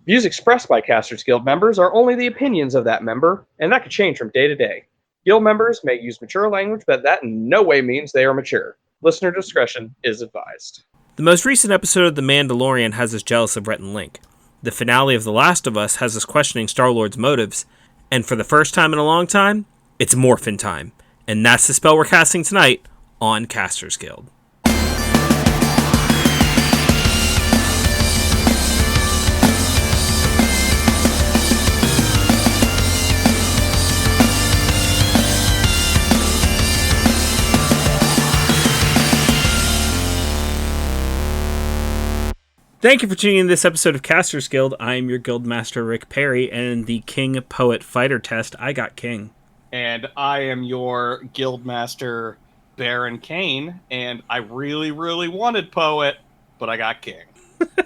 Views expressed by Casters Guild members are only the opinions of that member, and that could change from day to day. Guild members may use mature language, but that in no way means they are mature. Listener discretion is advised. The most recent episode of The Mandalorian has us jealous of Rhett and Link. The finale of The Last of Us has us questioning Star-Lord's motives. And for the first time in a long time, it's Morphin time. And that's the spell we're casting tonight on Casters Guild. Thank you for tuning in to this episode of Casters Guild. I am your guild master, Rick Perry, and in the King Poet Fighter test, I got King. And I am your guild master, Baron Kane, and I really, really wanted Poet, but I got King.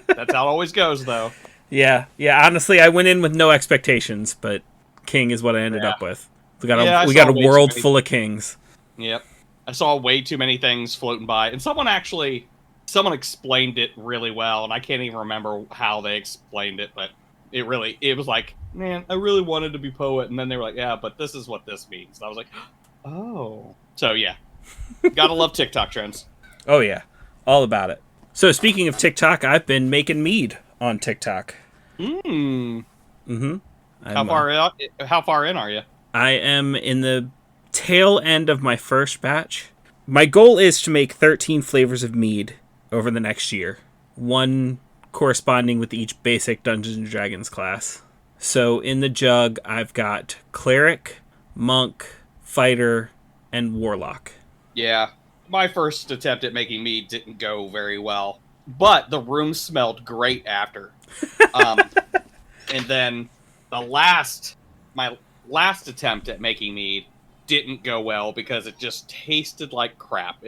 That's how it always goes, though. Yeah, honestly, I went in with no expectations, but King is what I ended up with. We got a world full of kings. Yep. I saw way too many things floating by, and someone explained it really well, and I can't even remember how they explained it, but it was like, man, I really wanted to be Poet, and then they were like, yeah, but this is what this means. And I was like, oh. So, yeah. Gotta love TikTok trends. Oh, yeah. All about it. So, speaking of TikTok, I've been making mead on TikTok. Mm-hmm. How far in are you? I am in the tail end of my first batch. My goal is to make 13 flavors of mead over the next year, one corresponding with each basic Dungeons & Dragons class. So in the jug, I've got Cleric, Monk, Fighter, and Warlock. Yeah, my first attempt at making mead didn't go very well, but the room smelled great after. And then my last attempt at making mead didn't go well because it just tasted like crap.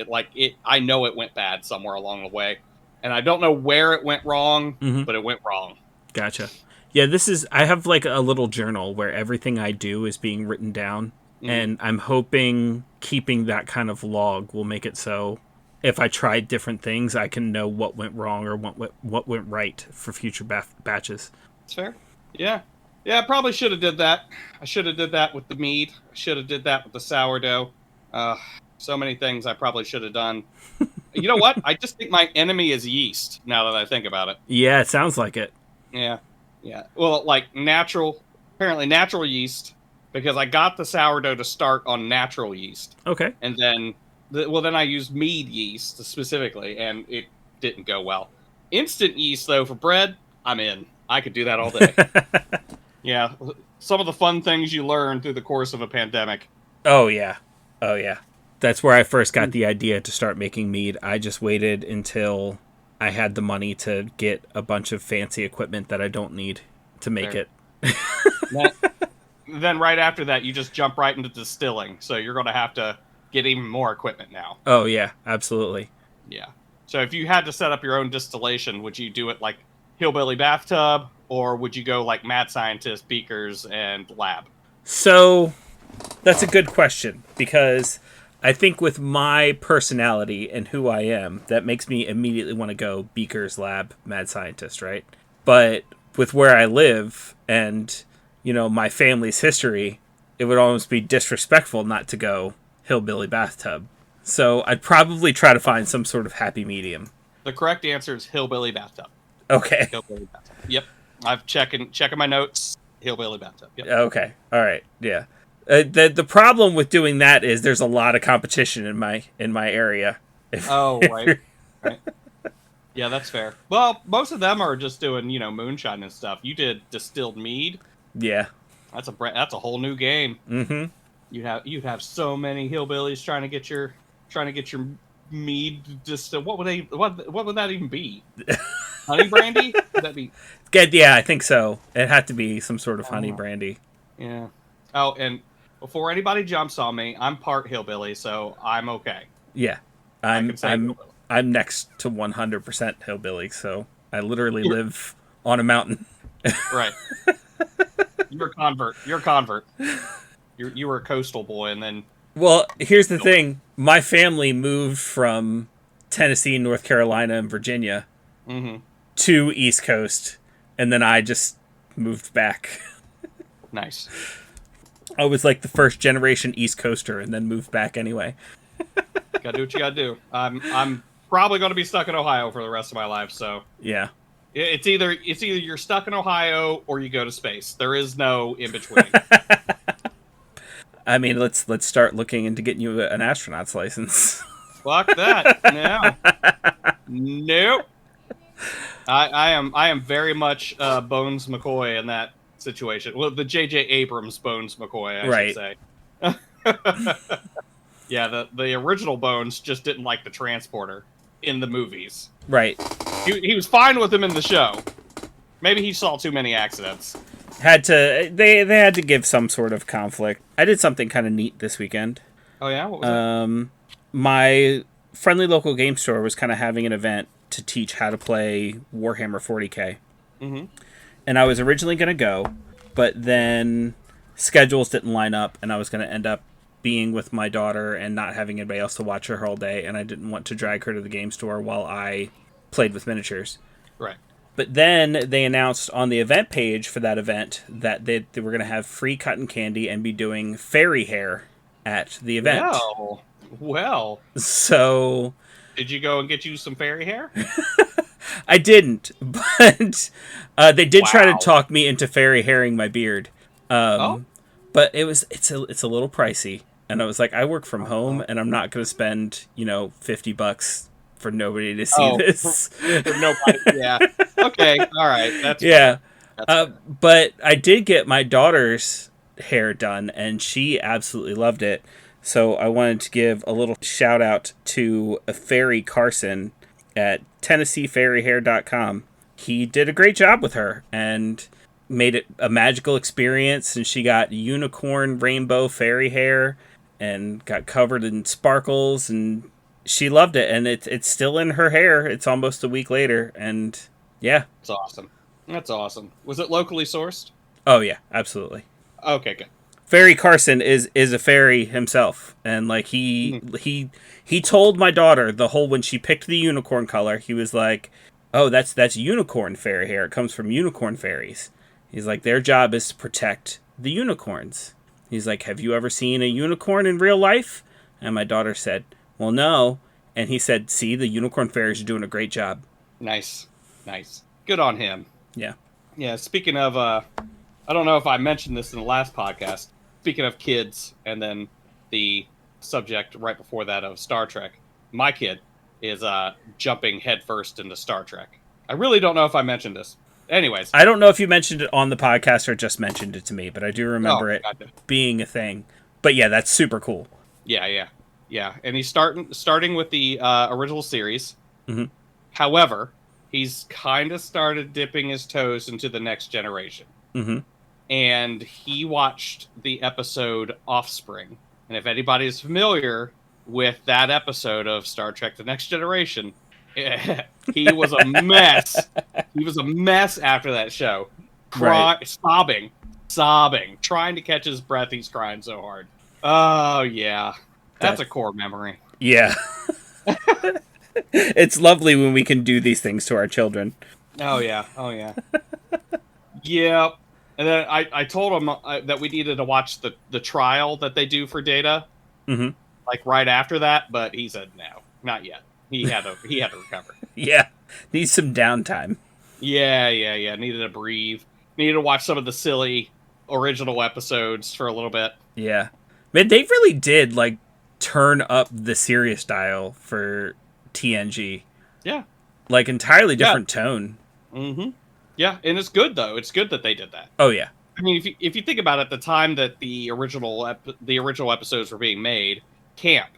I know it went bad somewhere along the way, and I don't know where it went wrong, but it went wrong. Gotcha. Yeah, I have like a little journal where everything I do is being written down, and I'm hoping keeping that kind of log will make it so if I tried different things, I can know what went wrong or what went right for future batches. That's fair. Yeah. Yeah, I probably should have did that. I should have did that with the mead. I should have did that with the sourdough. So many things I probably should have done. You know what? I just think my enemy is yeast, now that I think about it. Yeah, it sounds like it. Yeah. Well, like apparently natural yeast, because I got the sourdough to start on natural yeast. Okay. And then, then I used mead yeast specifically, and it didn't go well. Instant yeast, though, for bread, I'm in. I could do that all day. Yeah, some of the fun things you learn through the course of a pandemic. Oh, yeah. That's where I first got the idea to start making mead. I just waited until I had the money to get a bunch of fancy equipment that I don't need to make it. Then right after that, you just jump right into distilling. So you're going to have to get even more equipment now. Oh, yeah, absolutely. Yeah. So if you had to set up your own distillation, would you do it like Hillbilly Bathtub, or would you go like Mad Scientist, Beakers, and Lab? So that's a good question, because I think with my personality and who I am, that makes me immediately want to go Beakers, Lab, Mad Scientist, right? But with where I live and, my family's history, it would almost be disrespectful not to go Hillbilly Bathtub. So I'd probably try to find some sort of happy medium. The correct answer is Hillbilly Bathtub. Okay. Hillbilly Bathtub. Yep. I've checking my notes. Hillbilly Bathtub. Yep. Okay. All right. Yeah. The problem with doing that is there's a lot of competition in my area. Right. Yeah, that's fair. Well, most of them are just doing moonshine and stuff. You did distilled mead. Yeah. That's a whole new game. Mm-hmm. You'd have so many hillbillies trying to get your mead distilled. What would that even be? Honey brandy? Would that be? Yeah, I think so. It had to be some sort of honey brandy. Yeah. Oh, and before anybody jumps on me, I'm part hillbilly, so I'm okay. Yeah, I'm next to 100% hillbilly, so I literally live on a mountain. Right. You're a convert. You were a coastal boy, and then. Well, here's the thing: my family moved from Tennessee, North Carolina, and Virginia to East Coast, and then I just moved back. Nice. I was like the first generation East Coaster and then moved back anyway. Gotta do what you gotta do. I'm probably gonna be stuck in Ohio for the rest of my life, so Yeah. it's either you're stuck in Ohio or you go to space. There is no in between. I mean, let's start looking into getting you an astronaut's license. Fuck that. No. Nope. I am very much Bones McCoy in that situation. Well, the J.J. Abrams Bones McCoy, I should say. Yeah, the original Bones just didn't like the transporter in the movies. Right. He was fine with him in the show. Maybe he saw too many accidents. They had to give some sort of conflict. I did something kind of neat this weekend. Oh yeah, what was that? My friendly local game store was kind of having an event to teach how to play Warhammer 40K. Mm-hmm. And I was originally going to go, but then schedules didn't line up, and I was going to end up being with my daughter and not having anybody else to watch her all day, and I didn't want to drag her to the game store while I played with miniatures. Right. But then they announced on the event page for that event that they were going to have free cotton candy and be doing fairy hair at the event. Well. So... Did you go and get you some fairy hair? I didn't, but they did try to talk me into fairy hairing my beard. But it's a little pricey, and I was like, I work from home, and I'm not going to spend $50 for nobody to see this. For nobody, yeah. Okay, all right. That's yeah. That's but I did get my daughter's hair done, and she absolutely loved it. So I wanted to give a little shout out to Fairy Carson at TennesseeFairyHair.com. He did a great job with her and made it a magical experience, and she got unicorn rainbow fairy hair and got covered in sparkles, and she loved it, and it's still in her hair. It's almost a week later, and yeah. That's awesome. That's awesome. Was it locally sourced? Oh yeah, absolutely. Okay, good. Fairy Carson is a fairy himself, and like he told my daughter when she picked the unicorn color, he was like, "Oh, that's unicorn fairy hair. It comes from unicorn fairies." He's like, "Their job is to protect the unicorns." He's like, "Have you ever seen a unicorn in real life?" And my daughter said, "Well, no." And he said, "See, the unicorn fairies are doing a great job." Nice. Good on him. Yeah. Yeah. Speaking of, I don't know if I mentioned this in the last podcast. Speaking of kids, and then the subject right before that of Star Trek, my kid is jumping headfirst into Star Trek. I really don't know if I mentioned this. Anyways. I don't know if you mentioned it on the podcast or just mentioned it to me, but I do remember it being a thing. But yeah, that's super cool. Yeah. And he's starting with the original series. Mm-hmm. However, he's kind of started dipping his toes into the next generation. Mm-hmm. And he watched the episode Offspring. And if anybody is familiar with that episode of Star Trek The Next Generation, he was a mess. He was a mess after that show. Sobbing, trying to catch his breath. He's crying so hard. Oh, yeah. That's a core memory. Yeah. It's lovely when we can do these things to our children. Oh, yeah. Yeah. And then I told him that we needed to watch the trial that they do for Data, like right after that. But he said no, not yet. He had to recover. Yeah, needs some downtime. Yeah. Needed to breathe. Needed to watch some of the silly original episodes for a little bit. Yeah, man, they really did like turn up the serious dial for TNG. Yeah, like entirely different tone. Mm-hmm. Yeah, and it's good though. It's good that they did that. Oh yeah. I mean, if you think about it, the time that the original episodes were being made, camp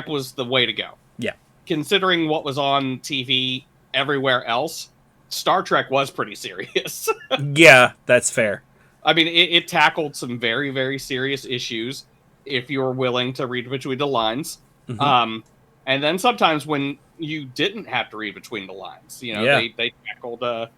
was the way to go. Yeah. Considering what was on TV everywhere else, Star Trek was pretty serious. Yeah, that's fair. I mean, it tackled some very, very serious issues if you were willing to read between the lines. Mm-hmm. And then sometimes when you didn't have to read between the lines, they tackled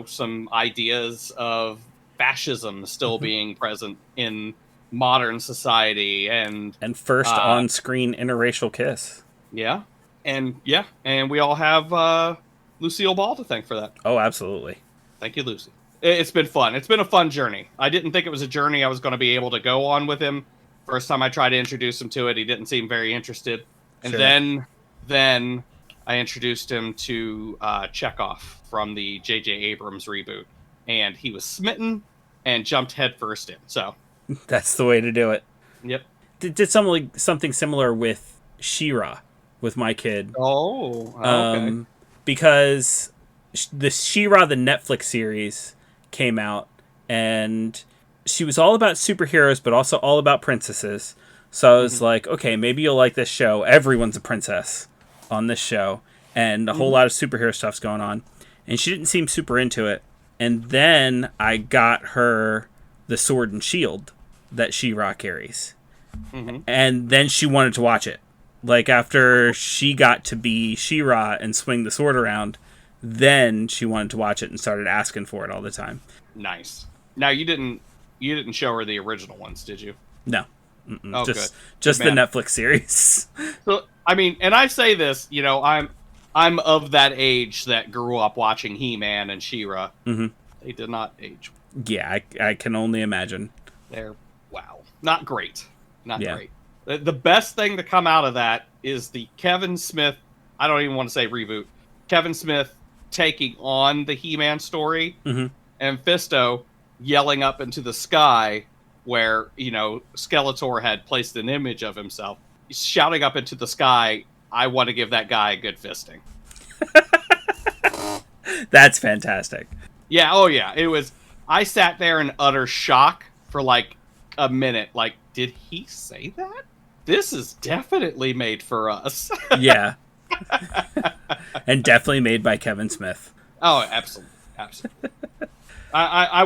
some ideas of fascism still being present in modern society and first on-screen interracial kiss. Yeah. And we all have Lucille Ball to thank for that. Oh, absolutely. Thank you, Lucy. It's been fun. It's been a fun journey. I didn't think it was a journey I was going to be able to go on with him. First time I tried to introduce him to it, he didn't seem very interested. And Sure. then I introduced him to Chekhov from the J.J. Abrams reboot. And he was smitten and jumped headfirst in. So, That's the way to do it. yep. Did something similar with She-Ra with my kid. Oh, okay. Because the She-Ra, the Netflix series, came out, and she was all about superheroes, but also all about princesses. So I was like, okay, maybe you'll like this show. Everyone's a princess on this show, and a whole lot of superhero stuff's going on. And she didn't seem super into it. And then I got her the sword and shield that She-Ra carries. And then she wanted to watch it. Like, after she got to be She-Ra and swing the sword around, then she wanted to watch it and started asking for it all the time. Nice. Now, you didn't show her the original ones, did you? No. Oh, just good. just Good the man. Netflix series. So, I mean, and I say this, you know, I'm of that age that grew up watching He-Man and She-Ra. They did not age. Yeah, I can only imagine. They're, wow. Not great. Not Yeah. great. The best thing to come out of that is the Kevin Smith, I don't even want to say reboot, Kevin Smith taking on the He-Man story, and Fisto yelling up into the sky where, you know, Skeletor had placed an image of himself. He's shouting up into the sky, I want to give that guy a good fisting. That's fantastic. Yeah, oh yeah. It was, I sat there in utter shock for like a minute. Like, did he say that? This is definitely made for us. Yeah. And definitely made by Kevin Smith. Oh, absolutely. Absolutely. I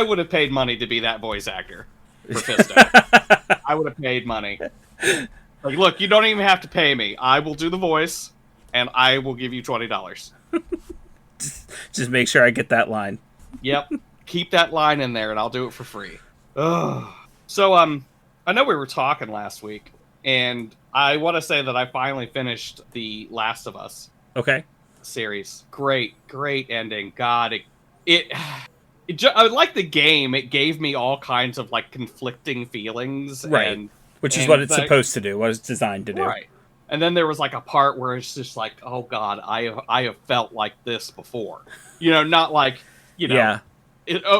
would have paid money to be that voice actor for Fisto. I would have paid money. Like, look, you don't even have to pay me. I will do the voice, and I will give you $20. Just make sure I get that line. Yep. Keep that line in there, and I'll do it for free. Ugh. So, I know we were talking last week, and I want to say that I finally finished The Last of Us Okay. series. Great ending. God, I like the game. It gave me all kinds of like conflicting feelings, Right. Which is and what it's the- supposed to do, what it's designed to do. Right. And then there was like a part where it's just like, oh God, I have felt like this before. You know, not like, you know, Yeah.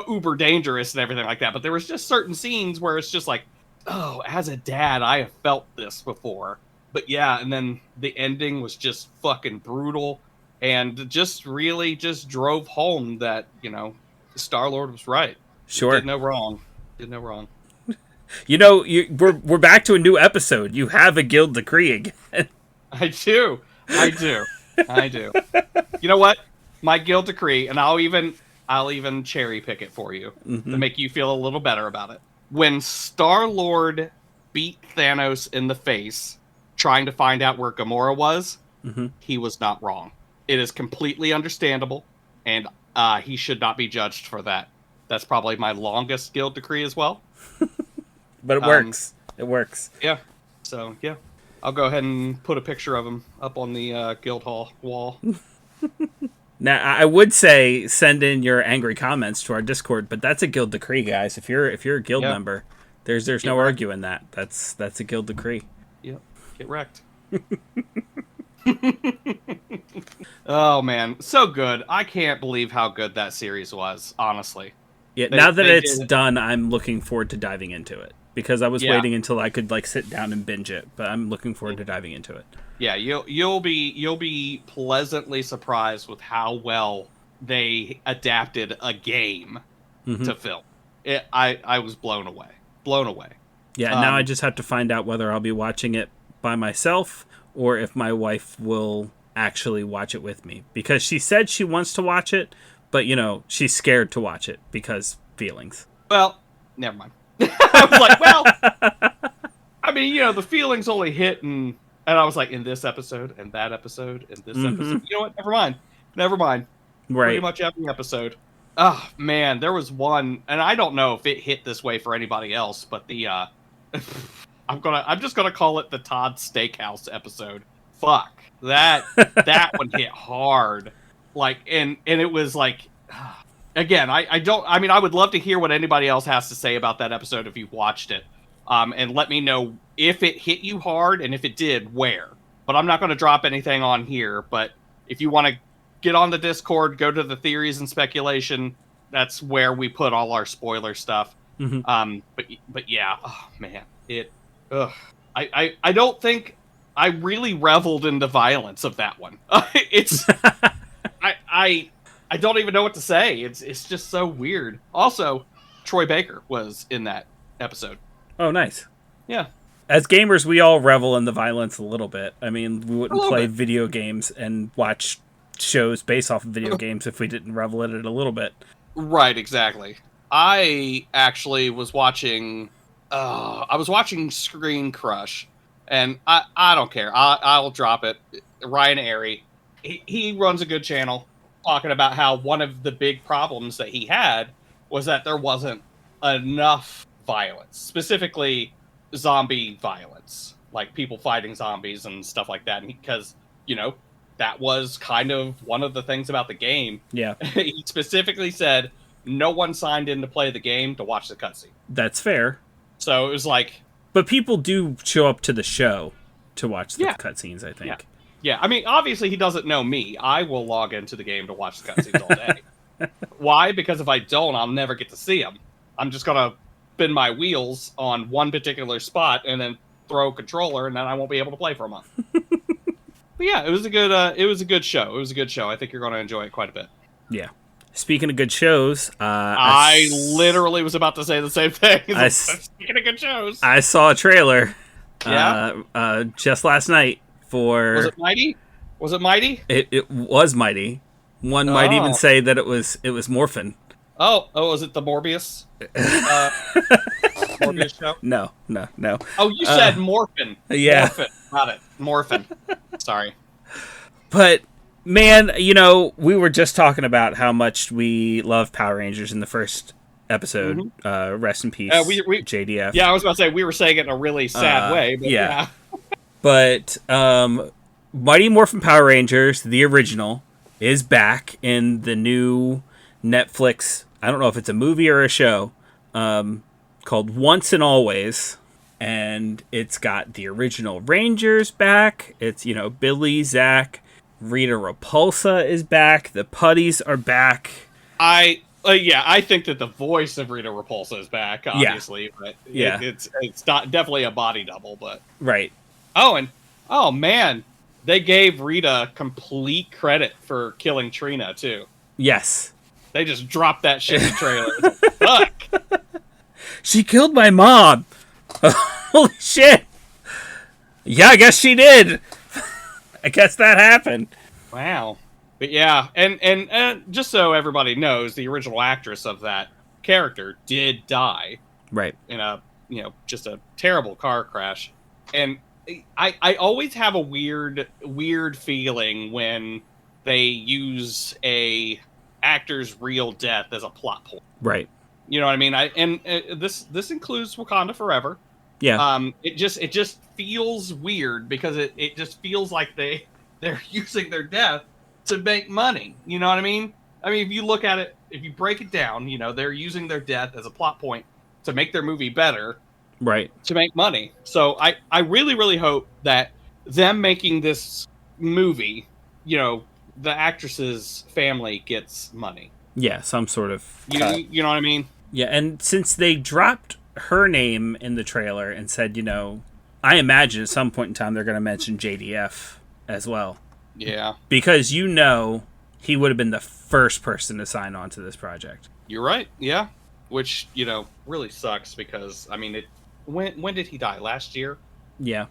Uber dangerous and everything like that. But there was just certain scenes where it's just like, oh, as a dad, I have felt this before. But yeah, and then the ending was just fucking brutal, and just really just drove home that, you know, Star-Lord was right. Sure. Did no wrong. Did no wrong. You know, we're back to a new episode. You have a guild decree again. I do. You know what? My guild decree, and I'll even cherry pick it for you to make you feel a little better about it. When Star-Lord beat Thanos in the face trying to find out where Gamora was, he was not wrong. It is completely understandable, and he should not be judged for that. That's probably my longest guild decree as well. But it works. It works. Yeah. So, yeah. I'll go ahead and put a picture of him up on the guild hall wall. Now, I would say send in your angry comments to our Discord, but that's a guild decree, guys. If you're a guild member, there's no wrecked. arguing that. That's a guild decree. Yep. Get wrecked. Oh, man. So good. I can't believe how good that series was, honestly. Yeah, now that they it's did. done, I'm looking forward to diving into it. Because I was Yeah. waiting until I could like sit down and binge it, but I'm looking forward to diving into it. Yeah, you'll be pleasantly surprised with how well they adapted a game to film. I was blown away. Blown away. Yeah, now I just have to find out whether I'll be watching it by myself or if my wife will actually watch it with me. Because she said she wants to watch it, but, you know, she's scared to watch it because feelings. Well, never mind. I was like, well, I mean, you know, the feelings only hit and I was like, in this episode, and that episode, and this episode. You know what? Never mind. Right. Pretty much every episode. Oh, man, there was one, and I don't know if it hit this way for anybody else, but the, I'm just gonna call it the Todd Steakhouse episode. Fuck. That one hit hard. Like, and it was like, again, I don't. I mean, I would love to hear what anybody else has to say about that episode if you've watched it, and let me know if it hit you hard, and if it did, where. But I'm not going to drop anything on here. But if you want to get on the Discord, go to the theories and speculation. That's where we put all our spoiler stuff. Mm-hmm. But yeah, oh man, it. Ugh. I don't think I really reveled in the violence of that one. It's I don't even know what to say. It's just so weird. Also, Troy Baker was in that episode. Oh, nice. Yeah. As gamers, we all revel in the violence a little bit. I mean, we wouldn't play bit. video games and watch shows based off of video games if we didn't revel in it a little bit. Right, exactly. I actually was watching Screen Crush, and I don't care. I'll drop it. Ryan Airy, he runs a good channel talking about how one of the big problems that he had was that there wasn't enough violence, specifically zombie violence, like people fighting zombies and stuff like that. Because, that was kind of one of the things about the game. Yeah. He specifically said no one signed in to play the game to watch the cutscene. That's fair. So it was like... But people do show up to the show to watch the cutscenes, I think. Yeah, I mean, obviously he doesn't know me. I will log into the game to watch the cutscenes all day. Why? Because if I don't, I'll never get to see them. I'm just going to spin my wheels on one particular spot and then throw a controller, and then I won't be able to play for a month. But yeah, it was a good show. It was a good show. I think you're going to enjoy it quite a bit. Yeah. Speaking of good shows, I literally was about to say the same thing. Speaking of good shows, I saw a trailer. Yeah. Just last night for. Was it Mighty? Was it Mighty? It was Mighty. One might even say that it was Morphin. Oh, was it the Morbius? Morbius show? No. Oh, you said Morphin. Yeah. Morphin. Got it. Morphin. Sorry. But, man, we were just talking about how much we love Power Rangers in the first episode. Mm-hmm. Rest in peace, JDF. Yeah, I was about to say, we were saying it in a really sad way. But yeah. But Mighty Morphin Power Rangers, the original, is back in the new Netflix, I don't know if it's a movie or a show, called Once and Always. And it's got the original Rangers back. It's, Billy, Zach, Rita Repulsa is back. The Putties are back. I think that the voice of Rita Repulsa is back, obviously. But it's not definitely a body double, but... Right. Oh, man. They gave Rita complete credit for killing Trina, too. Yes. They just dropped that shit in the trailer. Fuck. She killed my mom. Holy shit. Yeah, I guess she did. I guess that happened. Wow. But yeah, and just so everybody knows, the original actress of that character did die. Right. In a, just a terrible car crash. And I always have a weird feeling when they use a actor's real death as a plot point. Right. You know what I mean? This includes Wakanda Forever. Yeah. It just feels weird because it just feels like they're using their death to make money. You know what I mean? I mean, if you look at it, if you break it down, they're using their death as a plot point to make their movie better. Right. To make money. So I really, really hope that them making this movie, the actress's family gets money. Yeah, some sort of cut. You know what I mean? Yeah, and since they dropped her name in the trailer and said, I imagine at some point in time they're going to mention JDF as well. Yeah. Because he would have been the first person to sign on to this project. You're right, yeah. Which, really sucks because, I mean, when did he die? Last year? Yeah.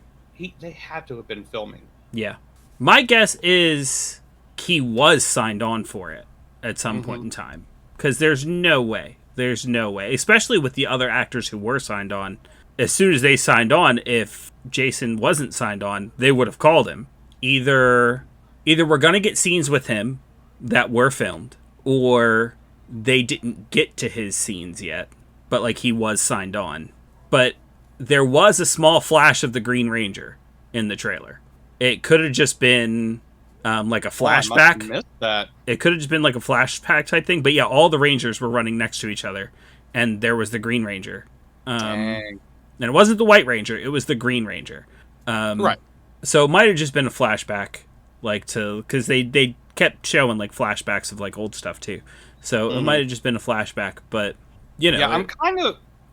They had to have been filming. Yeah. My guess is he was signed on for it at some point in time. Because there's no way, especially with the other actors who were signed on. As soon as they signed on, if Jason wasn't signed on, they would have called him. Either we're going to get scenes with him that were filmed, or they didn't get to his scenes yet, but he was signed on. But there was a small flash of the Green Ranger in the trailer. It could have just been like a Oh, I must flashback. have missed that. It could have just been like a flashback type thing, but yeah, all the Rangers were running next to each other, and there was the Green Ranger. Dang. And it wasn't the White Ranger; it was the Green Ranger. Right. So it might have just been a flashback, like because they kept showing like flashbacks of like old stuff too. So it might have just been a flashback, but Yeah,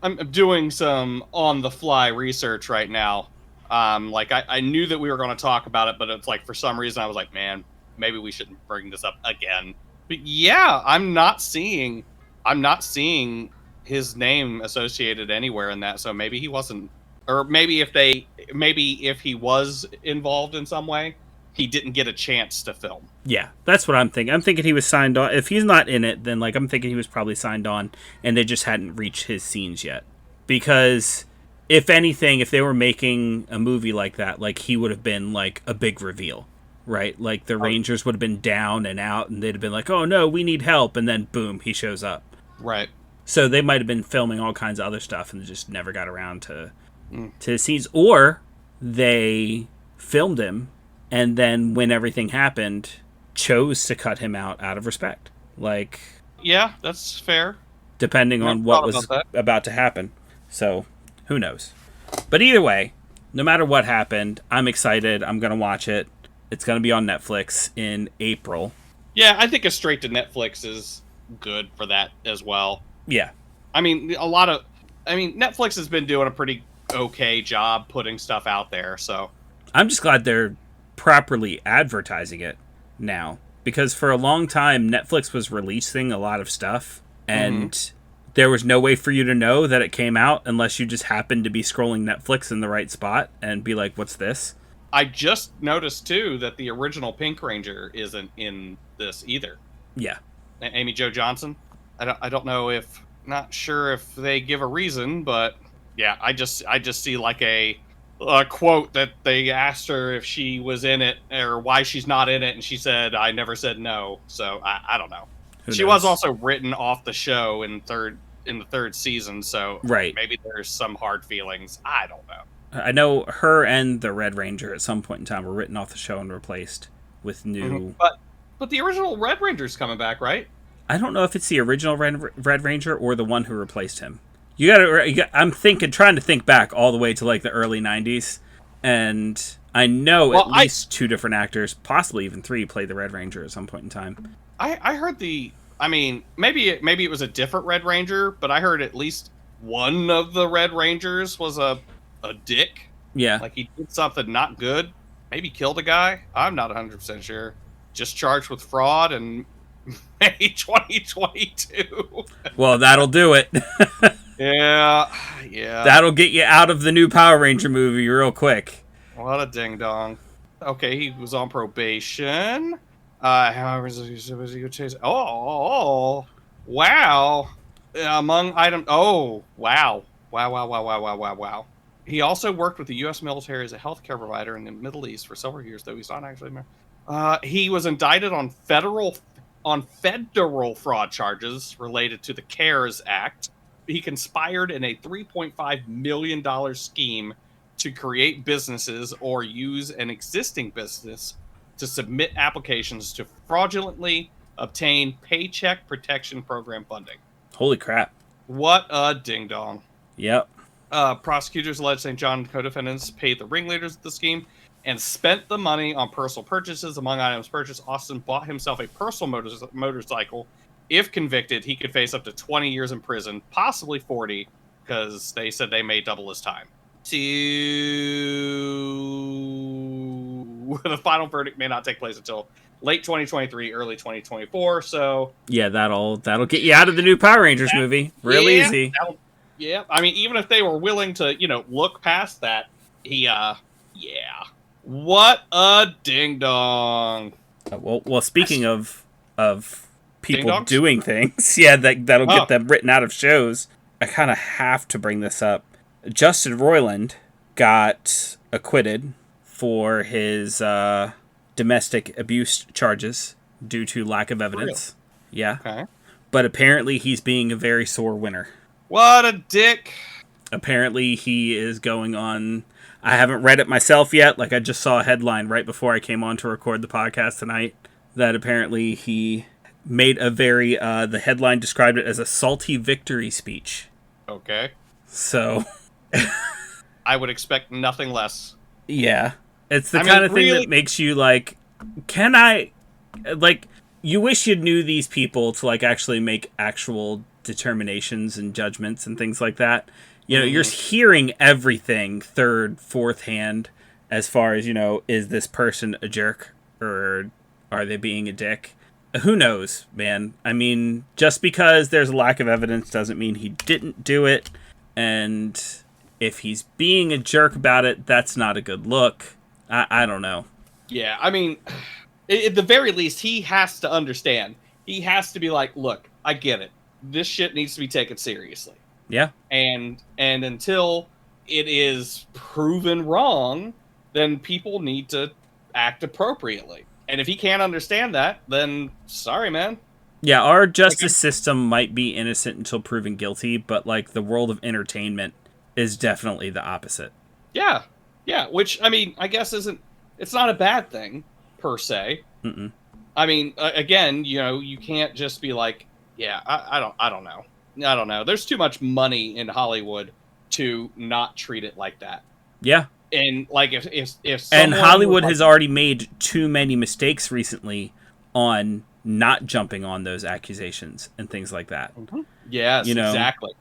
I'm doing some on the fly research right now. Like I knew that we were going to talk about it, but it's like for some reason I was like, man, maybe we shouldn't bring this up again. But yeah, I'm not seeing his name associated anywhere in that. So maybe he wasn't, or maybe if he was involved in some way, he didn't get a chance to film. Yeah, that's what I'm thinking. I'm thinking he was signed on. If he's not in it, then like I'm thinking he was probably signed on, and they just hadn't reached his scenes yet. Because if anything, if they were making a movie like that, like he would have been like a big reveal, right? Like the Rangers would have been down and out, and they'd have been like, "Oh no, we need help," and then boom, he shows up. Right. So they might have been filming all kinds of other stuff and just never got around to his scenes, or they filmed him and then when everything happened, chose to cut him out of respect. Like, yeah, that's fair. Depending on what was about to happen. So, who knows? But either way, no matter what happened, I'm excited. I'm going to watch it. It's going to be on Netflix in April. Yeah, I think a straight to Netflix is good for that as well. Yeah. I mean, Netflix has been doing a pretty okay job putting stuff out there, so. I'm just glad they're properly advertising it now, because for a long time Netflix was releasing a lot of stuff and there was no way for you to know that it came out unless you just happened to be scrolling Netflix in the right spot and be like, what's this? I just noticed too that the original Pink Ranger isn't in this either. Yeah. Amy Jo Johnson. I don't know not sure if they give a reason, but yeah, I just see like a quote that they asked her if she was in it or why she's not in it, and she said, "I never said no." So I don't know. She was also written off the show in the third season, so right. Maybe there's some hard feelings. I don't know. I know her and the Red Ranger at some point in time were written off the show and replaced with new. But the original Red Ranger's coming back, right? I don't know if it's the original Red Ranger or the one who replaced him. I'm trying to think back all the way to like the early 90s, and I know at least two different actors, possibly even three, played the Red Ranger at some point in time. I heard maybe it was a different Red Ranger, but I heard at least one of the Red Rangers was a dick. Yeah. Like he did something not good. Maybe killed a guy. I'm not 100% sure. Just charged with fraud in May 2022. Well, that'll do it. Yeah. That'll get you out of the new Power Ranger movie real quick. What a ding dong. Okay, he was on probation. However, oh, wow. Among items. Oh, wow. Wow. He also worked with the U.S. military as a healthcare provider in the Middle East for several years, though he's not actually. He was indicted on federal fraud charges related to the CARES Act. He conspired in a $3.5 million scheme to create businesses or use an existing business to submit applications to fraudulently obtain Paycheck Protection Program funding. Holy crap. What a ding-dong. Yep. Prosecutors alleged St. John co-defendants paid the ringleaders of the scheme and spent the money on personal purchases. Among items purchased, Austin bought himself a personal motorcycle. If convicted, he could face up to 20 years in prison, possibly 40, because they said they may double his time. The final verdict may not take place until late 2023, early 2024. So yeah, that'll get you out of the new Power Rangers movie real easy. Yeah, I mean, even if they were willing to, look past that, what a ding dong. Well, speaking of people doing things, yeah, that'll get them written out of shows. I kind of have to bring this up. Justin Roiland got acquitted for his domestic abuse charges due to lack of evidence. Really? Yeah. Okay. But apparently he's being a very sore winner. What a dick. Apparently he is going on... I haven't read it myself yet. Like, I just saw a headline right before I came on to record the podcast tonight that apparently he made a very, the headline described it as a salty victory speech. Okay. So. I would expect nothing less. Yeah. It's the kind of thing that makes you like, you wish you knew these people to like actually make actual determinations and judgments and things like that. You know, you're hearing everything third, fourth hand as far as, you know, is this person a jerk or are they being a dick? Who knows, man? I mean, just because there's a lack of evidence doesn't mean he didn't do it. And if he's being a jerk about it, that's not a good look. I don't know. Yeah, I mean, at the very least, he has to understand. He has to be like, look, I get it. This shit needs to be taken seriously. Yeah. And until it is proven wrong, then people need to act appropriately. And if he can't understand that, then sorry, man. Yeah, our justice system might be innocent until proven guilty, but like the world of entertainment is definitely the opposite. Yeah. Yeah, which I mean, I guess it's not a bad thing per se. Mm-mm. I mean, again, you know, you can't just be like, yeah, I don't know. There's too much money in Hollywood to not treat it like that. Yeah. And like if and Hollywood has already made too many mistakes recently on not jumping on those accusations and things like that. Mm-hmm. Yes, you know, exactly.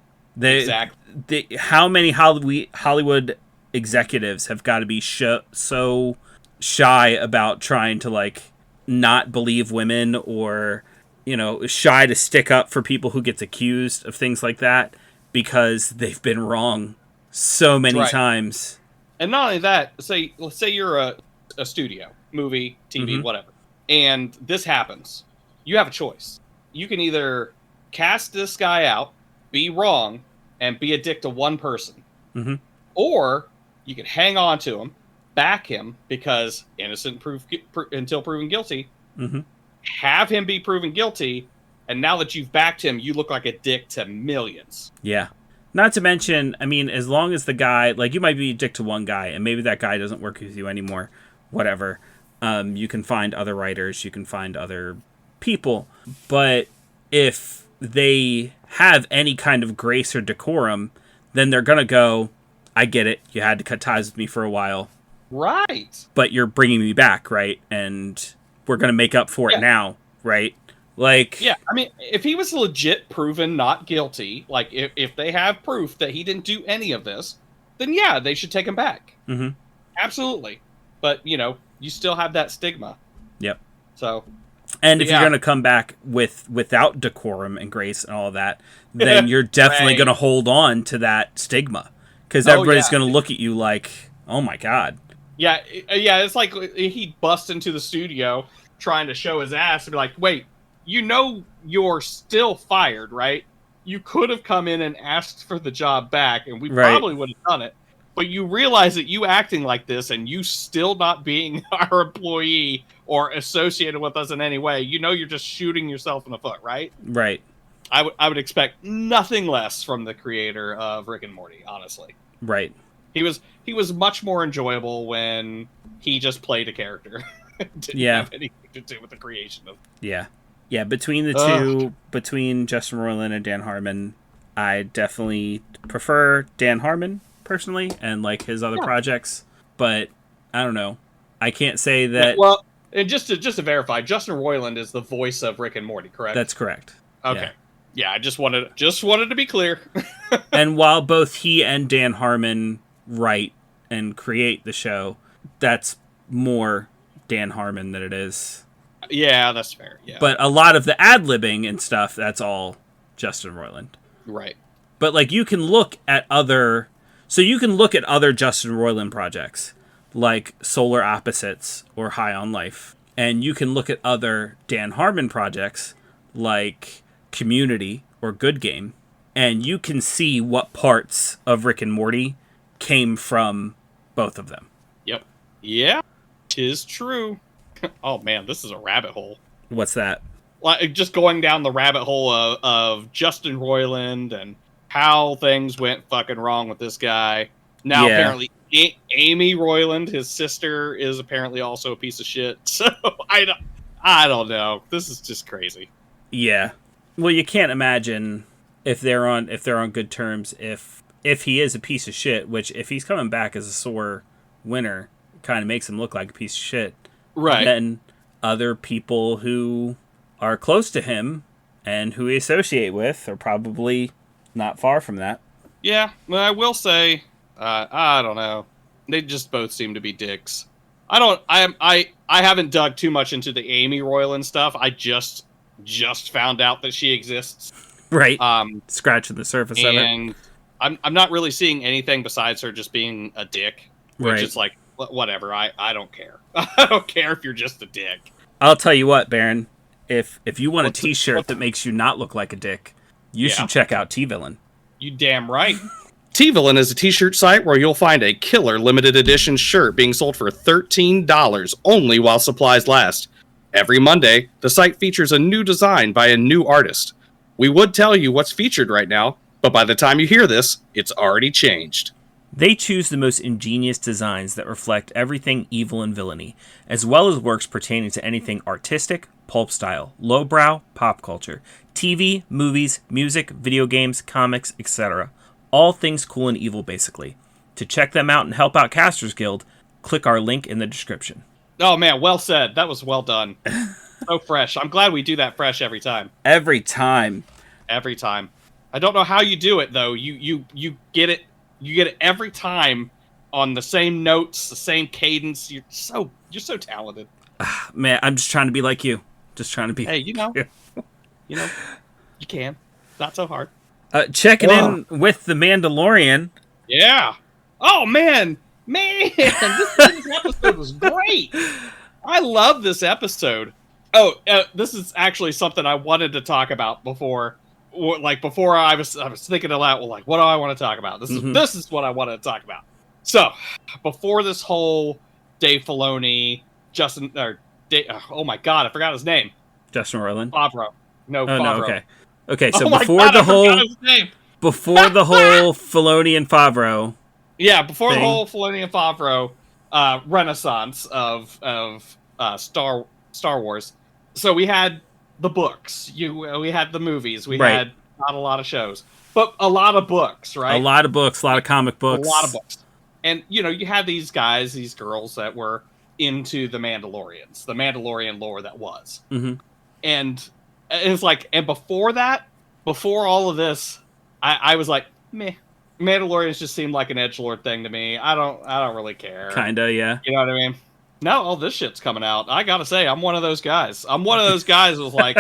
How many Hollywood executives have got to be so shy about trying to like not believe women or, you know, shy to stick up for people who gets accused of things like that because they've been wrong so many times. And not only that, let's say you're a studio, movie, TV, whatever, and this happens. You have a choice. You can either cast this guy out, be wrong, and be a dick to one person. Mm-hmm. Or you can hang on to him, back him, because innocent until proven guilty, have him be proven guilty, and now that you've backed him, you look like a dick to millions. Yeah. Not to mention, I mean, as long as the guy, like, you might be a dick to one guy, and maybe that guy doesn't work with you anymore, whatever. You can find other writers, you can find other people, but if they have any kind of grace or decorum, then they're gonna go, I get it, you had to cut ties with me for a while. Right. But you're bringing me back, right? And we're gonna make up for it now, right? Like, yeah, I mean, if he was legit proven not guilty, like if they have proof that he didn't do any of this, then yeah, they should take him back. Mm-hmm. Absolutely. But, you know, you still have that stigma. Yep. So. And if you're going to come back without decorum and grace and all of that, then you're definitely going to hold on to that stigma. Because everybody's going to look at you like, oh my God. Yeah, it's like he busts into the studio trying to show his ass and be like, wait, you know you're still fired, right? You could have come in and asked for the job back, and we probably would have done it. But you realize that you acting like this and you still not being our employee or associated with us in any way, you know you're just shooting yourself in the foot, right? Right. I would expect nothing less from the creator of Rick and Morty, honestly. Right. He was much more enjoyable when he just played a character. Didn't have anything to do with the creation of. Yeah. Yeah, between the two, between Justin Roiland and Dan Harmon, I definitely prefer Dan Harmon personally and like his other projects, but I don't know. I can't say that. Well, and just to verify, Justin Roiland is the voice of Rick and Morty, correct? That's correct. Okay. Yeah, I just wanted to be clear. And while both he and Dan Harmon write and create the show, that's more Dan Harmon than it is. Yeah, that's fair. Yeah. But a lot of the ad-libbing and stuff, that's all Justin Roiland. Right. But like you can look at other Justin Roiland projects like Solar Opposites or High on Life, and you can look at other Dan Harmon projects like Community or Good Game, and you can see what parts of Rick and Morty came from both of them. Yep. Yeah, 'tis true. Oh man, this is a rabbit hole. What's that? Like just going down the rabbit hole of Justin Roiland and how things went fucking wrong with this guy. Now, Yeah. apparently, Amy Royland, his sister, is apparently also a piece of shit. So I don't know. This is just crazy. Yeah. Well, you can't imagine if they're on good terms if he is a piece of shit, which if he's coming back as a sore winner, kind of makes him look like a piece of shit. Right. Then other people who are close to him and who we associate with are probably not far from that. Yeah, well, I will say, I don't know. They just both seem to be dicks. I haven't dug too much into the Amy Royland stuff. I just found out that she exists. Right. Scratching the surface of it. And I'm not really seeing anything besides her just being a dick. Which Right. is like, whatever. I don't care. I don't care if you're just a dick. I'll tell you what, Baron. If you want What's a t-shirt that makes you not look like a dick, you should check out T-Villain. You damn right. T-Villain is a t-shirt site where you'll find a killer limited edition shirt being sold for $13 only while supplies last. Every Monday, the site features a new design by a new artist. We would tell you what's featured right now, but by the time you hear this, it's already changed. They choose the most ingenious designs that reflect everything evil and villainy, as well as works pertaining to anything artistic, pulp style, lowbrow, pop culture, TV, movies, music, video games, comics, etc. All things cool and evil, basically. To check them out and help out Casters Guild, click our link in the description. Oh man, well said. That was well done. So fresh. I'm glad we do that fresh every time. Every time. Every time. I don't know how you do it though. You get it. You get it every time on the same notes, the same cadence. You're so talented. Man, I'm just trying to be like you. Just trying to be. Hey, you can. Not so hard. Checking in with the Mandalorian. Yeah. Oh man, this episode was great. I love this episode. Oh, this is actually something I wanted to talk about before. Like before, I was thinking aloud. Well, like, what do I want to talk about? This is what I wanted to talk about. So, before this whole Dave Filoni, oh my god, I forgot his name. Justin Roiland. Favreau. No, Oh Favreau. no, okay. So Oh before my God, the I whole forgot his name. before the whole Filoni and Favreau. Yeah, before thing. the whole Filoni and Favreau renaissance of Star Wars. So we had the books. We had the movies. We had not a lot of shows, but a lot of books, right? A lot of books, a lot of comic books. A lot of books. And you had these guys, these girls that were into the Mandalorian lore that was. Mm-hmm. And it's like, and before all of this, I was like, meh. Mandalorians just seemed like an edgelord thing to me. I don't really care. Kinda, yeah. You know what I mean? Now all this shit's coming out. I gotta say, I'm one of those guys. I'm one of those guys who's like,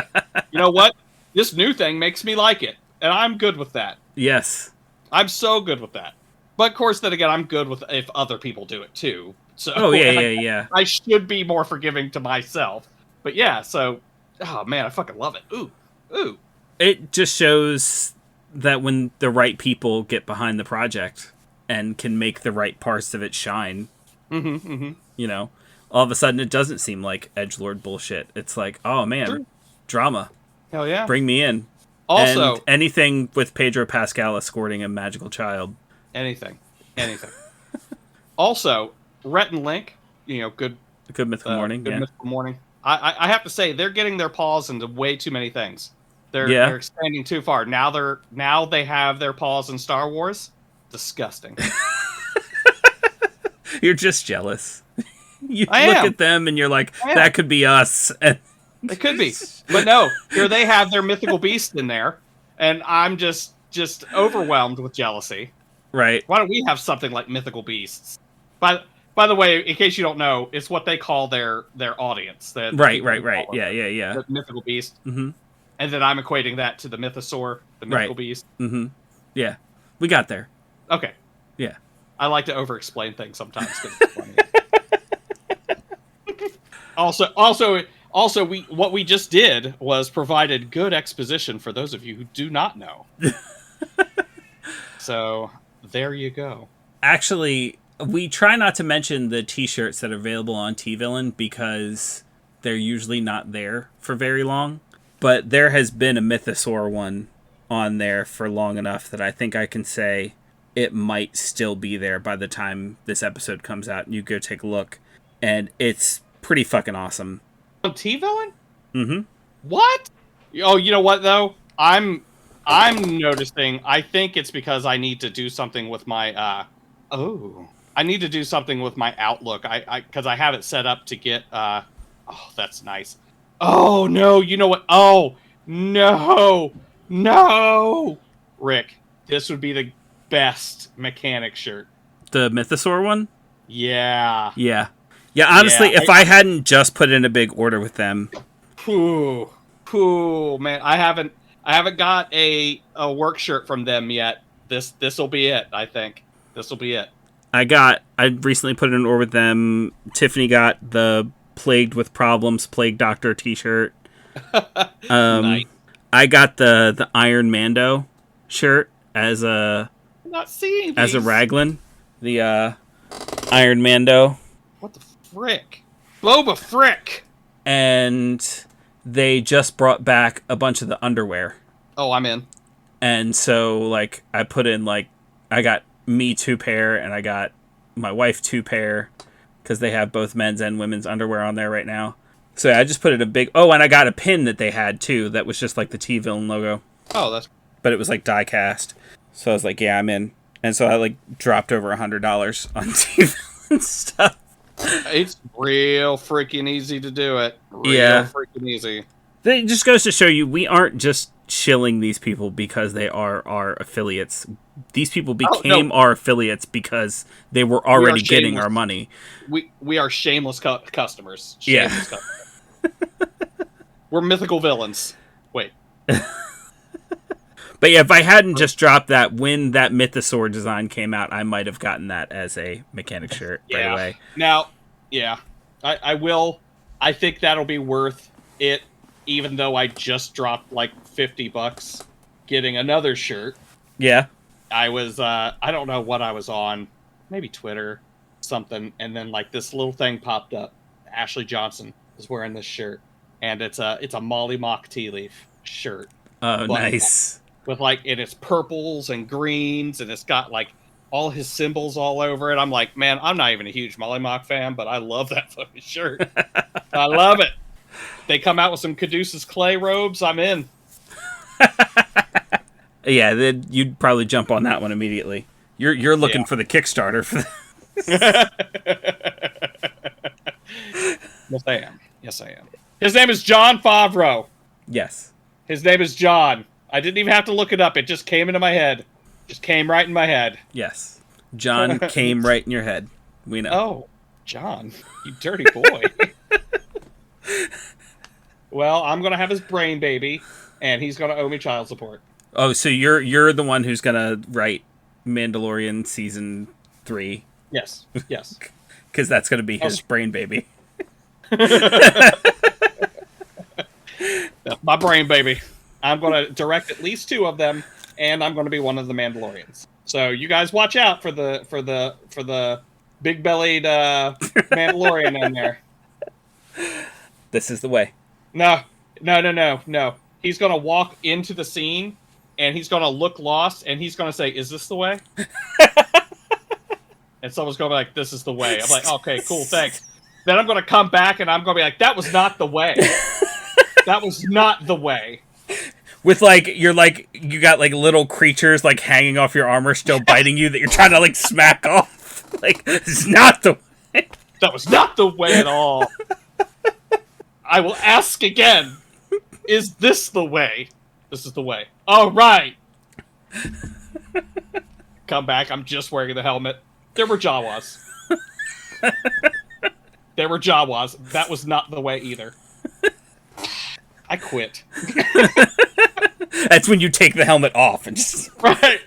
you know what? This new thing makes me like it. And I'm good with that. Yes. I'm so good with that. But of course, then again, I'm good with if other people do it too. So Oh, yeah. I should be more forgiving to myself. But yeah, so, oh man, I fucking love it. Ooh. It just shows that when the right people get behind the project and can make the right parts of it shine, all of a sudden it doesn't seem like edgelord bullshit. It's like, oh man, drama. Hell yeah. Bring me in. Also, and anything with Pedro Pascal escorting a magical child. Anything. Also, Rhett and Link, good Mythical Morning. Good Yeah. Mythical Morning. I have to say, they're getting their paws into way too many things. They're expanding too far. Now they have their paws in Star Wars. Disgusting. You're just jealous. You I look am. at them and you're like, that could be us. It could be. But no, here they have their mythical beast in there, and I'm just overwhelmed with jealousy. Right. Why don't we have something like mythical beasts? By the way, in case you don't know, it's what they call their audience. Right. Yeah. The mythical beast. Mm-hmm. And then I'm equating that to the Mythosaur, the mythical beast. Mm-hmm. Yeah. We got there. Okay. Yeah. I like to over-explain things sometimes. 'Cause it's funny. Also, what we just did was provided good exposition for those of you who do not know. So there you go. Actually, we try not to mention the t-shirts that are available on T-Villain because they're usually not there for very long. But there has been a Mythosaur one on there for long enough that I think I can say it might still be there by the time this episode comes out, and you go take a look, and it's pretty fucking awesome. T-Villain? Mm-hmm. What? Oh, you know what though? I'm noticing. I think it's because I need to do something with my. I need to do something with my Outlook. Because I have it set up to get. Oh, that's nice. Oh no! You know what? Oh no! No! Rick, this would be the best mechanic shirt. The Mythosaur one? Yeah. Yeah. Yeah, honestly, Yeah, if I hadn't just put in a big order with them. Pooh, man, I haven't got a work shirt from them yet. This'll be it, I think. This'll be it. I recently put in an order with them. Tiffany got the Plagued with Problems Plague Doctor t-shirt. Nice. I got the Iron Mando shirt as a I'm not seeing as a these. raglan. The Iron Mando. What the frick? Boba frick! And they just brought back a bunch of the underwear. Oh, I'm in. And so, like, I put in, like, I got me 2 pair, and I got my wife 2 pair, because they have both men's and women's underwear on there right now. So I just put in a big... Oh, and I got a pin that they had, too, that was just, like, the T-Villain logo. Oh, that's... But it was, like, die-cast. So I was like, yeah, I'm in. And so I, like, dropped over $100 on T-Villain stuff. It's real freaking easy to do it. Yeah. Freaking easy. It just goes to show you, we aren't just shilling these people because they are our affiliates. These people became our affiliates because they were already getting our money. We are shameless customers. Yeah. Customers. We're mythical villains. Wait. But yeah, if I hadn't just dropped that when that Mythosaur design came out, I might have gotten that as a mechanic shirt right away. Now, yeah, I will. I think that'll be worth it, even though I just dropped like $50 getting another shirt. Yeah. I was, I don't know what I was on, maybe Twitter, something, and then like this little thing popped up. Ashley Johnson is wearing this shirt, and it's a Molly Mock Tea Leaf shirt. Oh, nice. With like, and it's purples and greens, and it's got like all his symbols all over it. I'm like, man, I'm not even a huge Molly Mock fan, but I love that fucking shirt. I love it. They come out with some Caduceus Clay robes, I'm in. Yeah, you'd probably jump on that one immediately. You're looking for the Kickstarter for Yes, I am. Yes, I am. His name is Jon Favreau. Yes. His name is John. I didn't even have to look it up. It just came into my head. Just came right in my head. Yes. John came right in your head. We know. Oh, John, you dirty boy. Well, I'm going to have his brain baby, and he's going to owe me child support. Oh, so you're the one who's going to write Mandalorian Season 3. Yes, yes. Because that's going to be his brain baby. That's my brain baby. I'm going to direct at least 2 of them, and I'm going to be one of the Mandalorians. So you guys watch out for the big-bellied Mandalorian in there. This is the way. No. He's going to walk into the scene, and he's going to look lost, and he's going to say, "Is this the way?" And someone's going to be like, "This is the way." I'm like, "Okay, cool, thanks." Then I'm going to come back, and I'm going to be like, "That was not the way. That was not the way." With like you got like little creatures like hanging off your armor, still biting you that you're trying to like smack off. Like, it's not the way. That was not the way at all. I will ask again. Is this the way? This is the way. All right. Come back. I'm just wearing the helmet. There were Jawas. There were Jawas. That was not the way either. I quit. That's when you take the helmet off and just Right.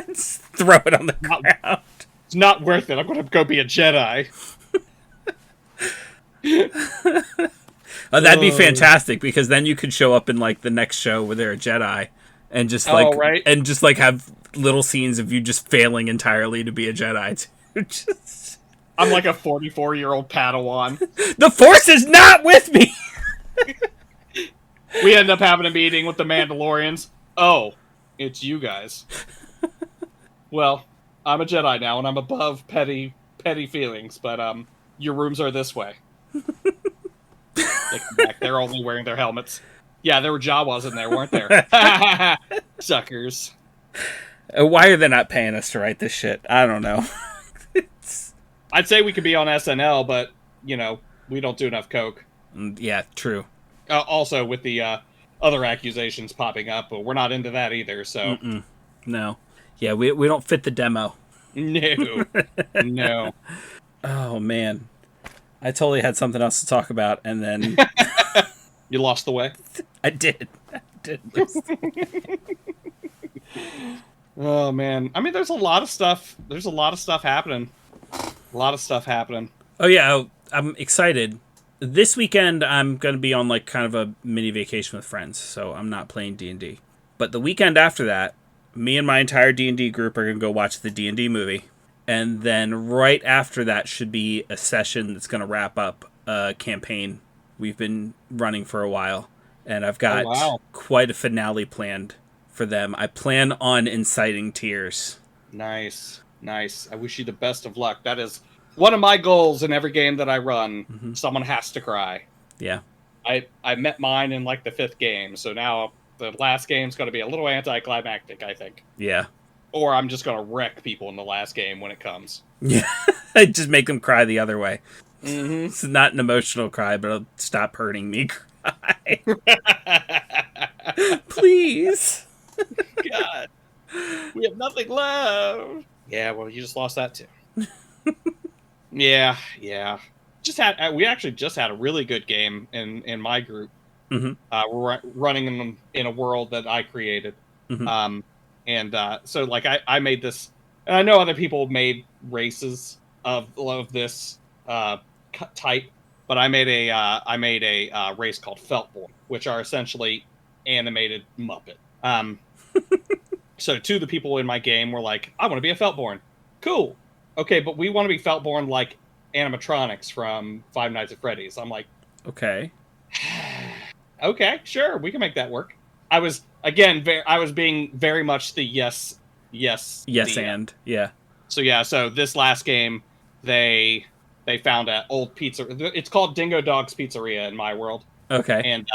just throw it on the ground. It's not worth it. I'm going to go be a Jedi. Oh, that'd be fantastic, because then you could show up in like the next show where they're a Jedi and just like right. and just like have little scenes of you just failing entirely to be a Jedi. Just... I'm like a 44-year-old Padawan. The Force is not with me. We end up having a meeting with the Mandalorians. Oh, it's you guys. Well, I'm a Jedi now, and I'm above petty feelings. But your rooms are this way. They come back. They're only wearing their helmets. Yeah, there were Jawas in there, weren't there? Suckers. Why are they not paying us to write this shit? I don't know. I'd say we could be on SNL, but we don't do enough coke. Yeah, true. Also, with the other accusations popping up, but we're not into that either. So no, yeah, we don't fit the demo. No, no. Oh man, I totally had something else to talk about, and then you lost the way. I did. Lose. Oh man, I mean, there's a lot of stuff. There's a lot of stuff happening. Oh yeah, I'm excited. This weekend I'm going to be on like kind of a mini vacation with friends, so I'm not playing D&D. But the weekend after that, me and my entire D&D group are going to go watch the D&D movie. And then right after that should be a session that's going to wrap up a campaign we've been running for a while. And I've got quite a finale planned for them. I plan on inciting tears. Nice. I wish you the best of luck. That is one of my goals in every game that I run. Mm-hmm. Someone has to cry. Yeah. I met mine in like the 5th game, so now the last game's going to be a little anticlimactic, I think. Yeah. Or I'm just going to wreck people in the last game when it comes. Yeah. Just make them cry the other way. Mm-hmm. It's not an emotional cry, but it'll stop hurting me cry. Please. God. We have nothing left. Yeah, well, you just lost that too. Yeah. We actually just had a really good game in my group. Mm-hmm. We're running in a world that I created. Mm-hmm. So like I made this, and I know other people made races of this type, but I made a race called Feltborn, which are essentially animated Muppet. So 2 of the people in my game were like, I want to be a Feltborn. Cool. Okay, but we want to be Feltborn like animatronics from Five Nights at Freddy's. I'm like, okay. Okay, sure, we can make that work. I was being very much the yes, and yeah. So this last game, they found an old pizza. It's called Dingo Dog's Pizzeria in my world. Okay. And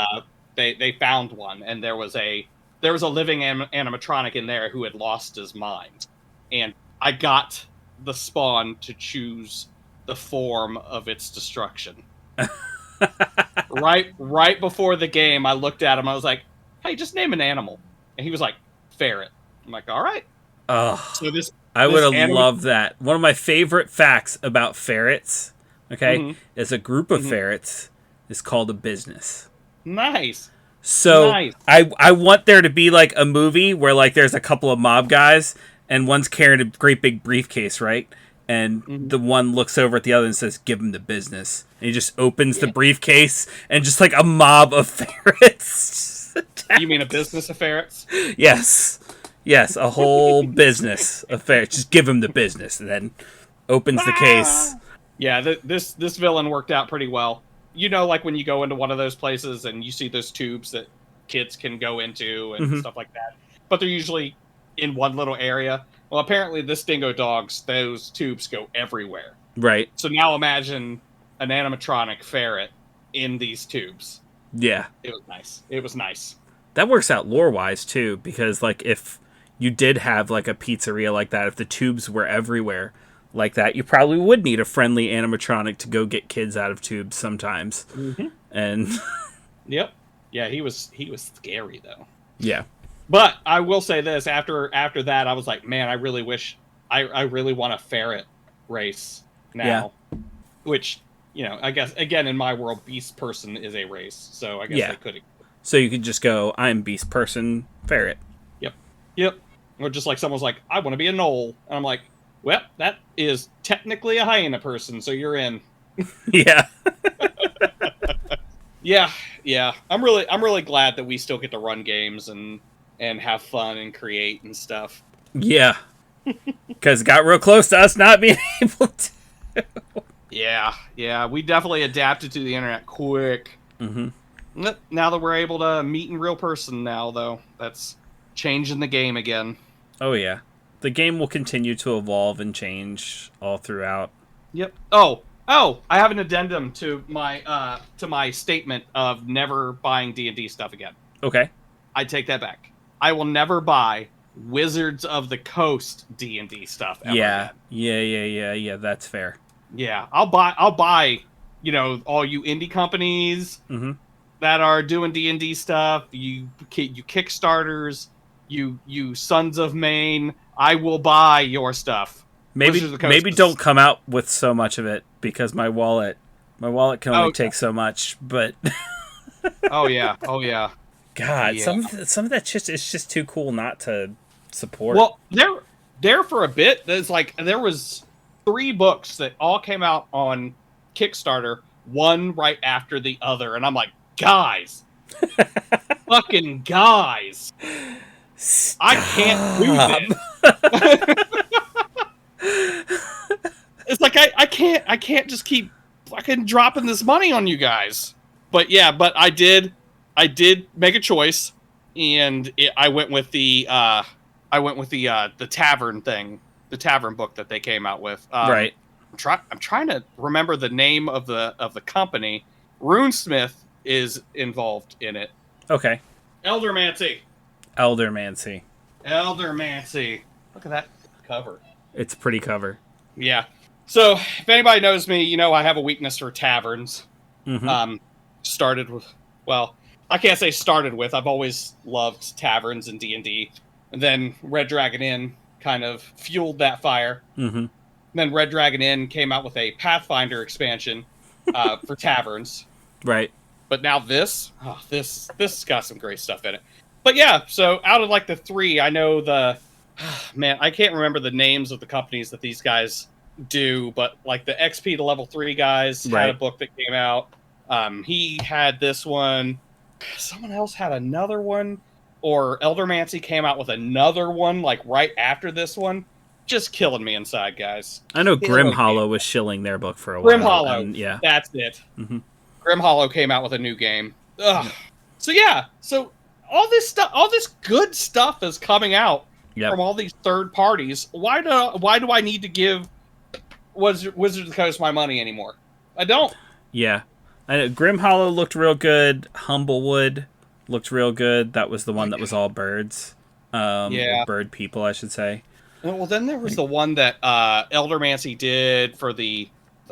they found one, and there was a living animatronic in there who had lost his mind, and I got the spawn to choose the form of its destruction. Right before the game, I looked at him. I was like, "Hey, just name an animal," and he was like, "Ferret." I'm like, "All right." Oh, so I would have loved that. One of my favorite facts about ferrets, is a group of ferrets is called a business. Nice. So nice. I want there to be like a movie where like there's a couple of mob guys and one's carrying a great big briefcase, right? And the one looks over at the other and says, "Give him the business." And he just opens the briefcase and just like a mob of ferrets. You mean a business of ferrets? Yes, a whole business of ferrets. Just give him the business, and then opens the case. Yeah, this villain worked out pretty well. Like when you go into one of those places and you see those tubes that kids can go into and stuff like that, but they're usually in one little area. Well, apparently this Dingo Dog's, those tubes go everywhere. Right. So now imagine an animatronic ferret in these tubes. Yeah. It was nice. That works out lore-wise, too, because, like, if you did have, like, a pizzeria like that, if the tubes were everywhere like that, you probably would need a friendly animatronic to go get kids out of tubes sometimes. Mm-hmm. And... Yep. Yeah, he was scary, though. Yeah. But I will say this, after that, I was like, man, I really wish... I really want a ferret race now. Yeah. Which, I guess, again, in my world, Beast Person is a race, so I guess they could... So you could just go, I'm Beast Person, ferret. Yep. Or just like someone's like, I want to be a knoll. And I'm like, well, that is technically a hyena person, so you're in. Yeah. Yeah. I'm really glad that we still get to run games and have fun and create and stuff. Yeah. Because it got real close to us not being able to. Yeah. We definitely adapted to the internet quick. Mm-hmm. Now that we're able to meet in real person now, though, that's changing the game again. Oh, yeah. The game will continue to evolve and change all throughout. Yep. Oh, I have an addendum to my statement of never buying D&D stuff again. Okay. I take that back. I will never buy Wizards of the Coast D&D stuff ever again. Yeah, that's fair. Yeah, I'll buy, you know, all you indie companies that are doing D&D stuff, you Kickstarters, you Sons of Maine, I will buy your stuff. Maybe don't come out with so much of it, because my wallet can only take so much, but oh yeah. God, Yeah. some of that just it's just too cool not to support. Well, there for a bit, there was 3 books that all came out on Kickstarter, one right after the other, and I'm like, guys, fucking guys, Stop. I can't do this. It's like I can't just keep fucking dropping this money on you guys. But I did make a choice, and I went with the tavern thing, the tavern book that they came out with. Right. I'm trying to remember the name of the company. Runesmith is involved in it. Okay. Eldermancy. Look at that cover. It's a pretty cover. Yeah. So if anybody knows me, you know I have a weakness for taverns. Started with, well, I can't say started with. I've always loved taverns and D&D. And then Red Dragon Inn kind of fueled that fire. And then Red Dragon Inn came out with a Pathfinder expansion for taverns. Right. But now this has got some great stuff in it. But yeah, so out of like the 3, I know man, I can't remember the names of the companies that these guys do, but like the XP to level 3 guys had a book that came out. He had this one. Someone else had another one, or Eldermancy came out with another one like right after this one. Just killing me inside, guys. I know Grim Hollow was shilling their book for a while. Grim Hollow, yeah, that's it. Grim Hollow came out with a new game. Ugh. So yeah, so all this good stuff is coming out from all these third parties. Why do I need to give Wizards of the Coast my money anymore? I don't. Yeah. I know Grim Hollow looked real good. Humblewood looked real good. That was the one that was all birds. Or bird people, I should say. Well, then there was the one that Eldermancy did for the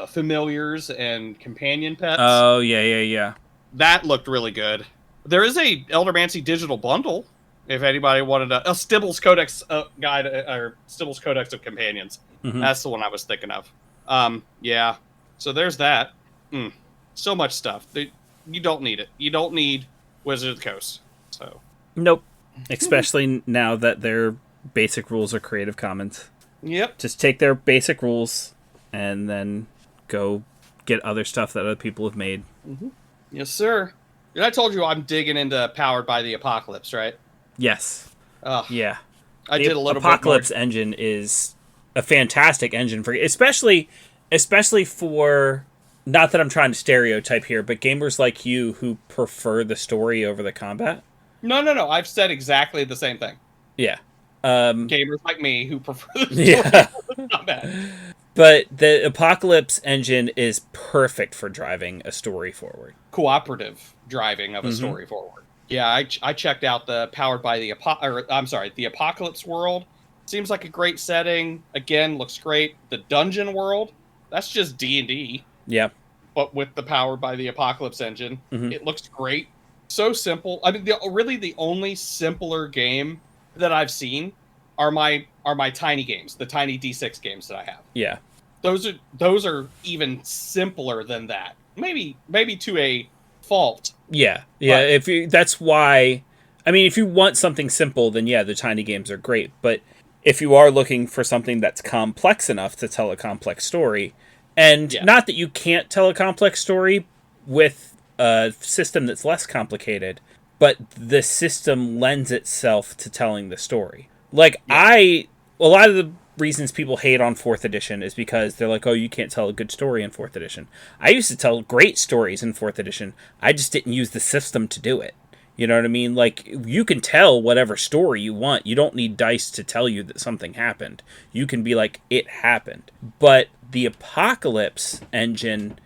familiars and companion pets. Oh, yeah. That looked really good. There is a Eldermancy digital bundle, if anybody wanted a Stibble's Codex guide, or Stibble's Codex of Companions. That's the one I was thinking of. Yeah. So there's that. So much stuff. You don't need it. You don't need Wizard of the Coast. So. Nope. Especially now that their basic rules are Creative Commons. Yep. Just take their basic rules and then go get other stuff that other people have made. Yes, sir. And I told you I'm digging into Powered by the Apocalypse, right? Yes. Yeah. I did a little Apocalypse bit more. engine is a fantastic engine for, especially for, not that I'm trying to stereotype here, but gamers like you who prefer the story over the combat. No. I've said exactly the same thing. Yeah. Gamers like me who prefer the story over the combat. But the Apocalypse engine is perfect for driving a story forward. Cooperative driving of a story forward. Yeah, I checked out the Powered by the the Apocalypse world. Seems like a great setting. Again, looks great. The dungeon world, that's just D&D. Yeah. But with the Powered by the Apocalypse engine, it looks great. So simple. I mean, the only simpler game that I've seen are my tiny games, the tiny D6 games that I have. Yeah. Those are even simpler than that. Maybe to a fault. Yeah. That's why. I mean, if you want something simple, then yeah, the tiny games are great. But if you are looking for something that's complex enough to tell a complex story, and not that you can't tell a complex story with a system that's less complicated, but the system lends itself to telling the story. Like, a lot of the reasons people hate on 4th edition is because they're like, oh, you can't tell a good story in 4th edition. I used to tell great stories in 4th edition. I just didn't use the system to do it. You know what I mean? Like, you can tell whatever story you want. You don't need dice to tell you that something happened. You can be like, it happened. But the Apocalypse engine,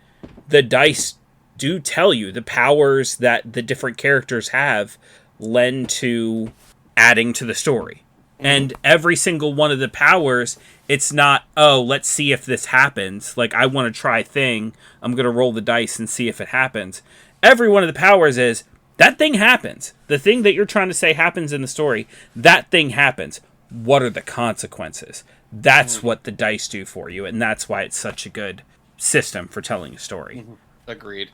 the dice do tell you the powers that the different characters have lend to adding to the story. And every single one of the powers, it's not, oh, let's see if this happens. Like, I want to try a thing. I'm going to roll the dice and see if it happens. Every one of the powers is, that thing happens. The thing that you're trying to say happens in the story, that thing happens. What are the consequences? That's what the dice do for you, and that's why it's such a good system for telling a story. Agreed.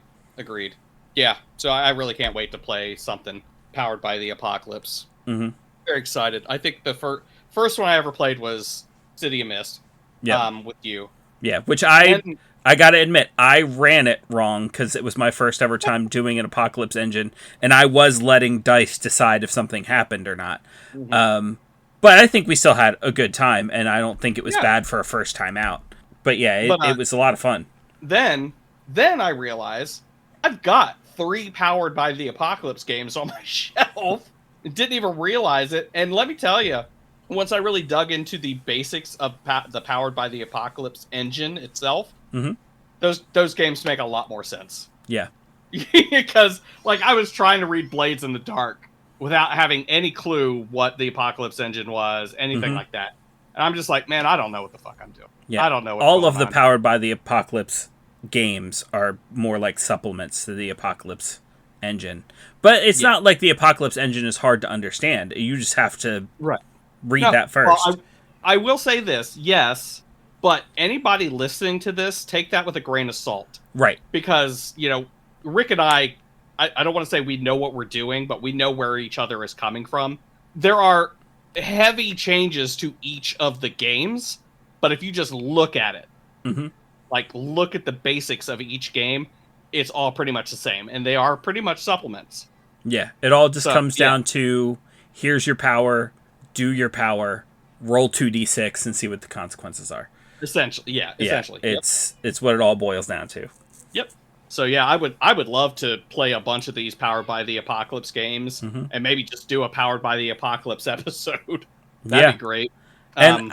Yeah, so I really can't wait to play something powered by the Apocalypse. Very excited. I think the first one I ever played was City of Mist. With you. Yeah, which I gotta admit, I ran it wrong because it was my first ever time doing an Apocalypse engine, and I was letting dice decide if something happened or not. But I think we still had a good time, and I don't think it was bad for a first time out. But yeah, it was a lot of fun. Then I realized I've got 3 powered by the Apocalypse games on my shelf. Didn't even realize it. And let me tell you, once I really dug into the basics of the powered by the Apocalypse engine itself, those games make a lot more sense. Yeah. Because, like, I was trying to read Blades in the Dark without having any clue what the Apocalypse engine was, anything like that. And I'm just like, man, I don't know what the fuck I'm doing. Yeah. I don't know. All of the powered by the Apocalypse games are more like supplements to the Apocalypse engine. But it's not like the Apocalypse engine is hard to understand. You just have to read that first. Well, I will say this, yes, but anybody listening to this, take that with a grain of salt. Right. Because, Rick and I don't want to say we know what we're doing, but we know where each other is coming from. There are heavy changes to each of the games, but if you just look at it, like look at the basics of each game, it's all pretty much the same, and they are pretty much supplements. Yeah, it all just comes down to, here's your power, do your power, roll 2d6 and see what the consequences are. Essentially. It's what it all boils down to. Yep. So yeah, I would love to play a bunch of these powered by the Apocalypse games, and maybe just do a powered by the Apocalypse episode. That'd be great. And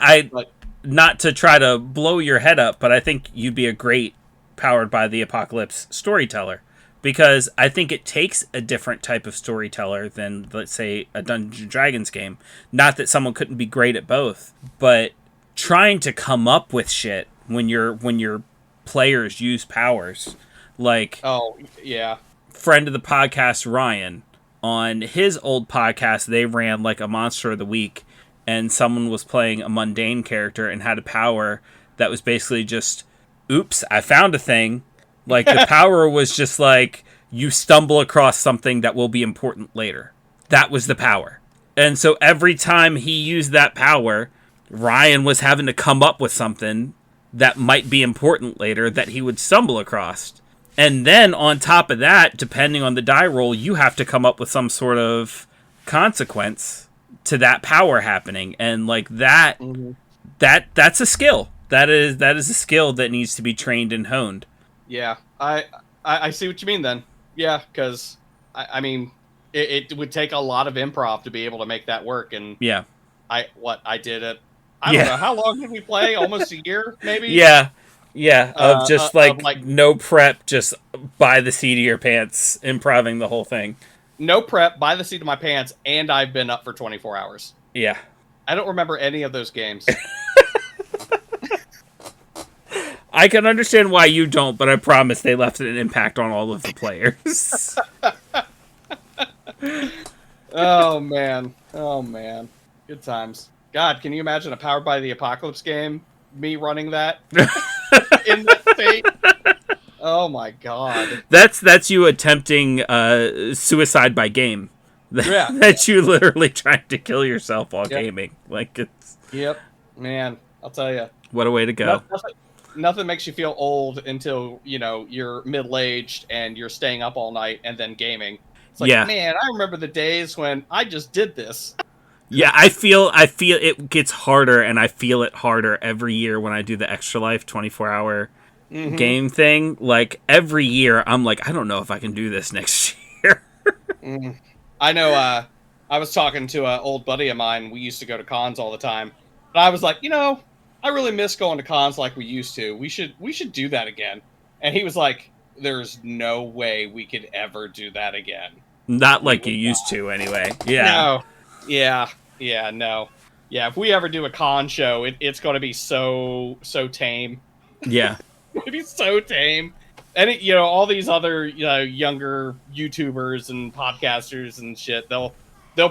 not to try to blow your head up, but I think you'd be a great powered by the Apocalypse storyteller, because I think it takes a different type of storyteller than, let's say, a Dungeons and Dragons game. Not that someone couldn't be great at both, but trying to come up with shit when your players use powers. Like, friend of the podcast, Ryan, on his old podcast, they ran like a Monster of the Week, and someone was playing a mundane character and had a power that was basically just, oops, I found a thing. Like, the power was just like, you stumble across something that will be important later. That was the power. And so every time he used that power, Ryan was having to come up with something that might be important later that he would stumble across. And then on top of that, depending on the die roll, you have to come up with some sort of consequence to that power happening. And like that's a skill. That is a skill that needs to be trained and honed. Yeah, I see what you mean then. Yeah, because I mean, it would take a lot of improv to be able to make that work. And I did it. I don't know, how long did we play? Almost a year, maybe. Yeah, of just like no prep, just by the seat of your pants, improving the whole thing. No prep, by the seat of my pants, and I've been up for 24 hours. Yeah. I don't remember any of those games. I can understand why you don't, but I promise they left an impact on all of the players. Oh, man. Good times. God, can you imagine a Powered by the Apocalypse game? Me running that? In that state? Oh, my God. That's you attempting suicide by game. That's you literally trying to kill yourself while gaming. Like, it's... Yep. Man, I'll tell you. What a way to go. Nothing makes you feel old until, you're middle-aged and you're staying up all night and then gaming. It's like, man, I remember the days when I just did this. Yeah, I feel it gets harder, and I feel it harder every year when I do the Extra Life 24-hour game thing. Like, every year, I'm like, I don't know if I can do this next year. I know. I was talking to an old buddy of mine. We used to go to cons all the time, and I was like, I really miss going to cons like we used to. We should do that again. And he was like, "There's no way we could ever do that again. Not We like you would used not." to, anyway. Yeah. No. Yeah. No. Yeah. If we ever do a con show, it's going to be so tame. Yeah. It'd be so tame. And all these other younger YouTubers and podcasters and shit, they'll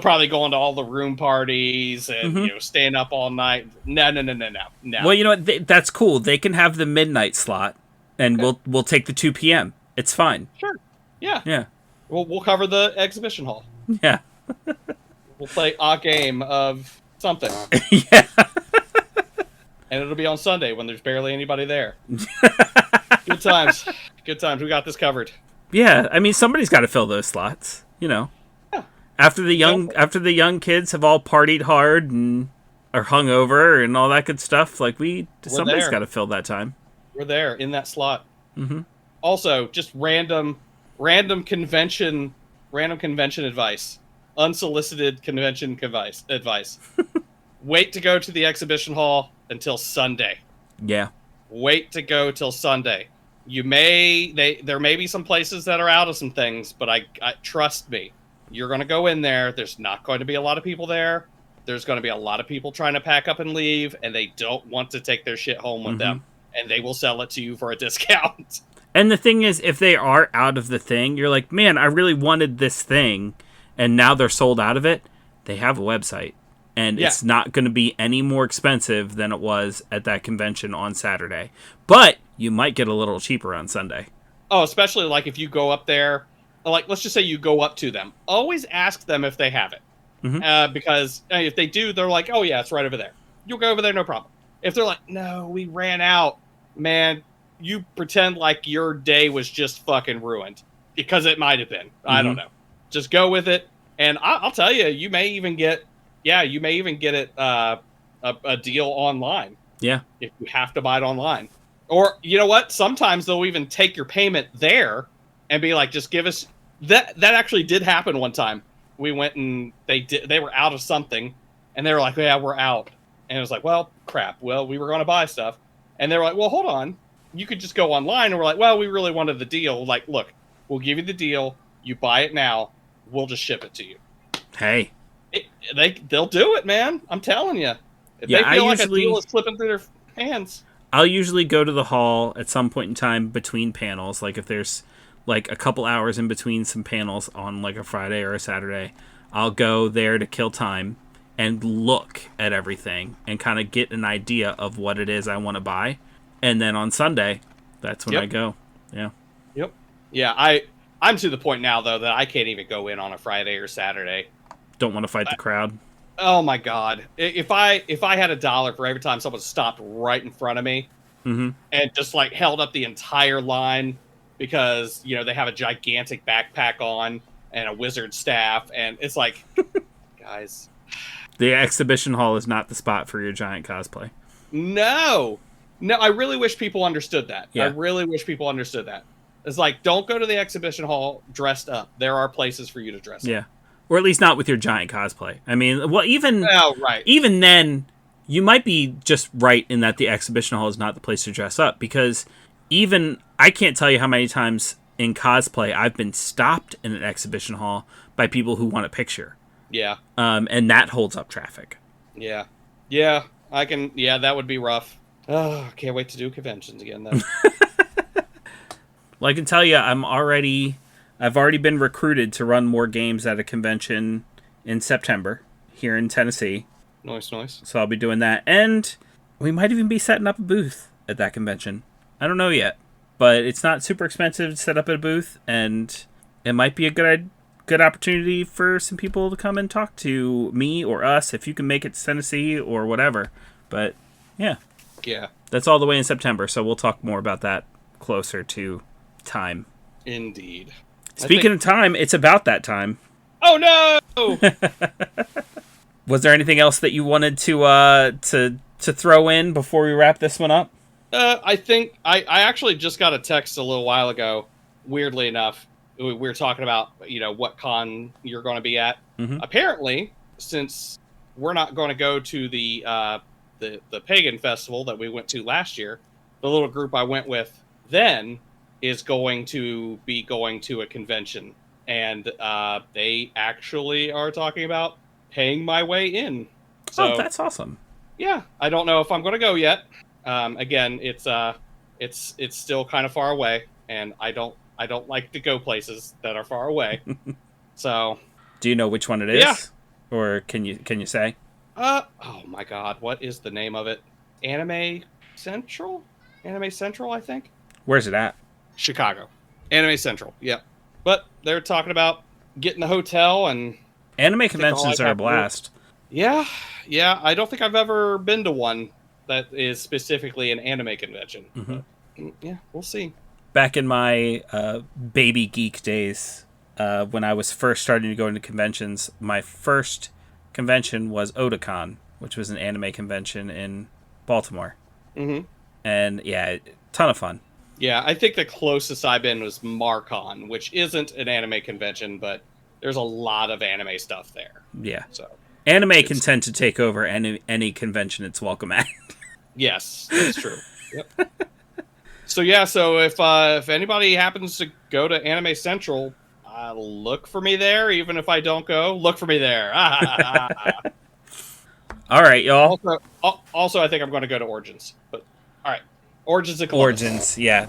probably go into all the room parties and staying up all night. No. Well, you know what? That's cool. They can have the midnight slot, and we'll take the 2 p.m. It's fine. Sure. Yeah. Yeah. We'll cover the exhibition hall. Yeah. We'll play a game of something. Yeah. And it'll be on Sunday when there's barely anybody there. Good times. Good times. We got this covered. Yeah. I mean, somebody's got to fill those slots. Yeah. After the young kids have all partied hard and are hungover and all that good stuff, like somebody's got to fill that time. We're there in that slot. Mm-hmm. Also, just random convention advice, unsolicited convention advice. Wait to go to the exhibition hall until Sunday. Yeah. Wait to go till Sunday. There may be some places that are out of some things, but I trust me. You're going to go in there. There's not going to be a lot of people there. There's going to be a lot of people trying to pack up and leave, and they don't want to take their shit home with them. And they will sell it to you for a discount. And the thing is, if they are out of the thing, you're like, man, I really wanted this thing, and now they're sold out of it. They have a website, and it's not going to be any more expensive than it was at that convention on Saturday. But you might get a little cheaper on Sunday. Oh, especially like if you go up there. Like, let's just say you go up to them. Always ask them if they have it. Because if they do, they're like, oh, yeah, it's right over there. You'll go over there, no problem. If they're like, no, we ran out, man, you pretend like your day was just fucking ruined. Because it might have been. I don't know. Just go with it. And I'll tell you, you may even get it a deal online. Yeah. If you have to buy it online. Or, you know what? Sometimes they'll even take your payment there and be like, just give us... That actually did happen one time. We went and they were out of something, and they were like, yeah, we're out. And it was like, well, crap. Well, we were going to buy stuff. And they were like, well, hold on. You could just go online. And we're like, well, we really wanted the deal. Like, look, we'll give you the deal. You buy it now. We'll just ship it to you. Hey. They'll do it, man. I'm telling you. If they feel like a deal is slipping through their hands. I'll usually go to the hall at some point in time between panels. Like, if there's like a couple hours in between some panels on like a Friday or a Saturday, I'll go there to kill time and look at everything and kind of get an idea of what it is I want to buy. And then on Sunday, that's when I go. Yeah. Yep. Yeah, I'm to the point now, though, that I can't even go in on a Friday or Saturday. Don't want to fight the crowd. Oh, my God. If I had $1 for every time someone stopped right in front of me and just, like, held up the entire line because, they have a gigantic backpack on and a wizard staff, and it's like, guys. The exhibition hall is not the spot for your giant cosplay. No, I really wish people understood that. Yeah. I really wish people understood that. It's like, don't go to the exhibition hall dressed up. There are places for you to dress up. Yeah. Or at least not with your giant cosplay. I mean, well, even then, you might be just right in that the exhibition hall is not the place to dress up, because even I can't tell you how many times in cosplay I've been stopped in an exhibition hall by people who want a picture. Yeah. And that holds up traffic. Yeah. Yeah, I can. Yeah, that would be rough. Oh, can't wait to do conventions again, though. Well, I can tell you, I've already been recruited to run more games at a convention in September here in Tennessee. Nice. So I'll be doing that. And we might even be setting up a booth at that convention. I don't know yet. But it's not super expensive to set up a booth. And it might be a good opportunity for some people to come and talk to me or us if you can make it to Tennessee or whatever. But, yeah. Yeah. That's all the way in September. So we'll talk more about that closer to time. Indeed. Speaking of time, it's about that time. Oh no! Was there anything else that you wanted to throw in before we wrap this one up? I think I actually just got a text a little while ago, weirdly enough, we were talking about, what con you're going to be at. Mhm. Apparently, since we're not going to go to the pagan festival that we went to last year, the little group I went with then is going to be going to a convention, and they actually are talking about paying my way in. So Oh, that's awesome. yeah, I don't know if I'm going to go yet. Again, it's still kind of far away, and I don't like to go places that are far away. So Do you know which one it is? Yeah. Or can you say? oh my God, what is the name of it? Anime Central, I think. Where's it at? Chicago, Anime Central. Yep. But they're talking about getting the hotel and Anime conventions are a blast. yeah. I don't think I've ever been to one that is specifically an anime convention. Mhm. But, yeah, we'll see. Back in my baby geek days, when I was first starting to go into conventions, my first convention was Otakon, which was an anime convention in Baltimore. Mm-hmm. And yeah, ton of fun. Yeah, I think the closest I've been was Marcon, which isn't an anime convention, but there's a lot of anime stuff there. Yeah. So Anime can tend to take over any convention it's welcome at. yes, that's true. Yep. So if anybody happens to go to Anime Central, look for me there. Even if I don't go, look for me there. All right, y'all. Also, I think I'm going to go to Origins. But all right, Origins of Columbus. Origins, yeah,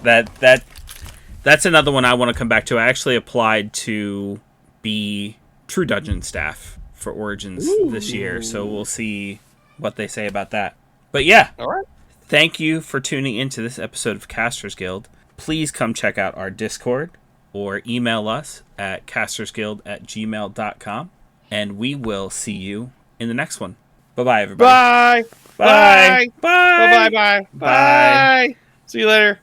that's another one I want to come back to. I actually applied to be True Dungeon staff for Origins this year, so we'll see what they say about that. But yeah, All right. thank you for tuning into this episode of Casters Guild. Please come check out our Discord or email us at castersguild@gmail.com, and we will see you in the next one. Bye-bye, everybody. Bye. Bye. Bye. Bye. Bye. Bye. Bye. See you later.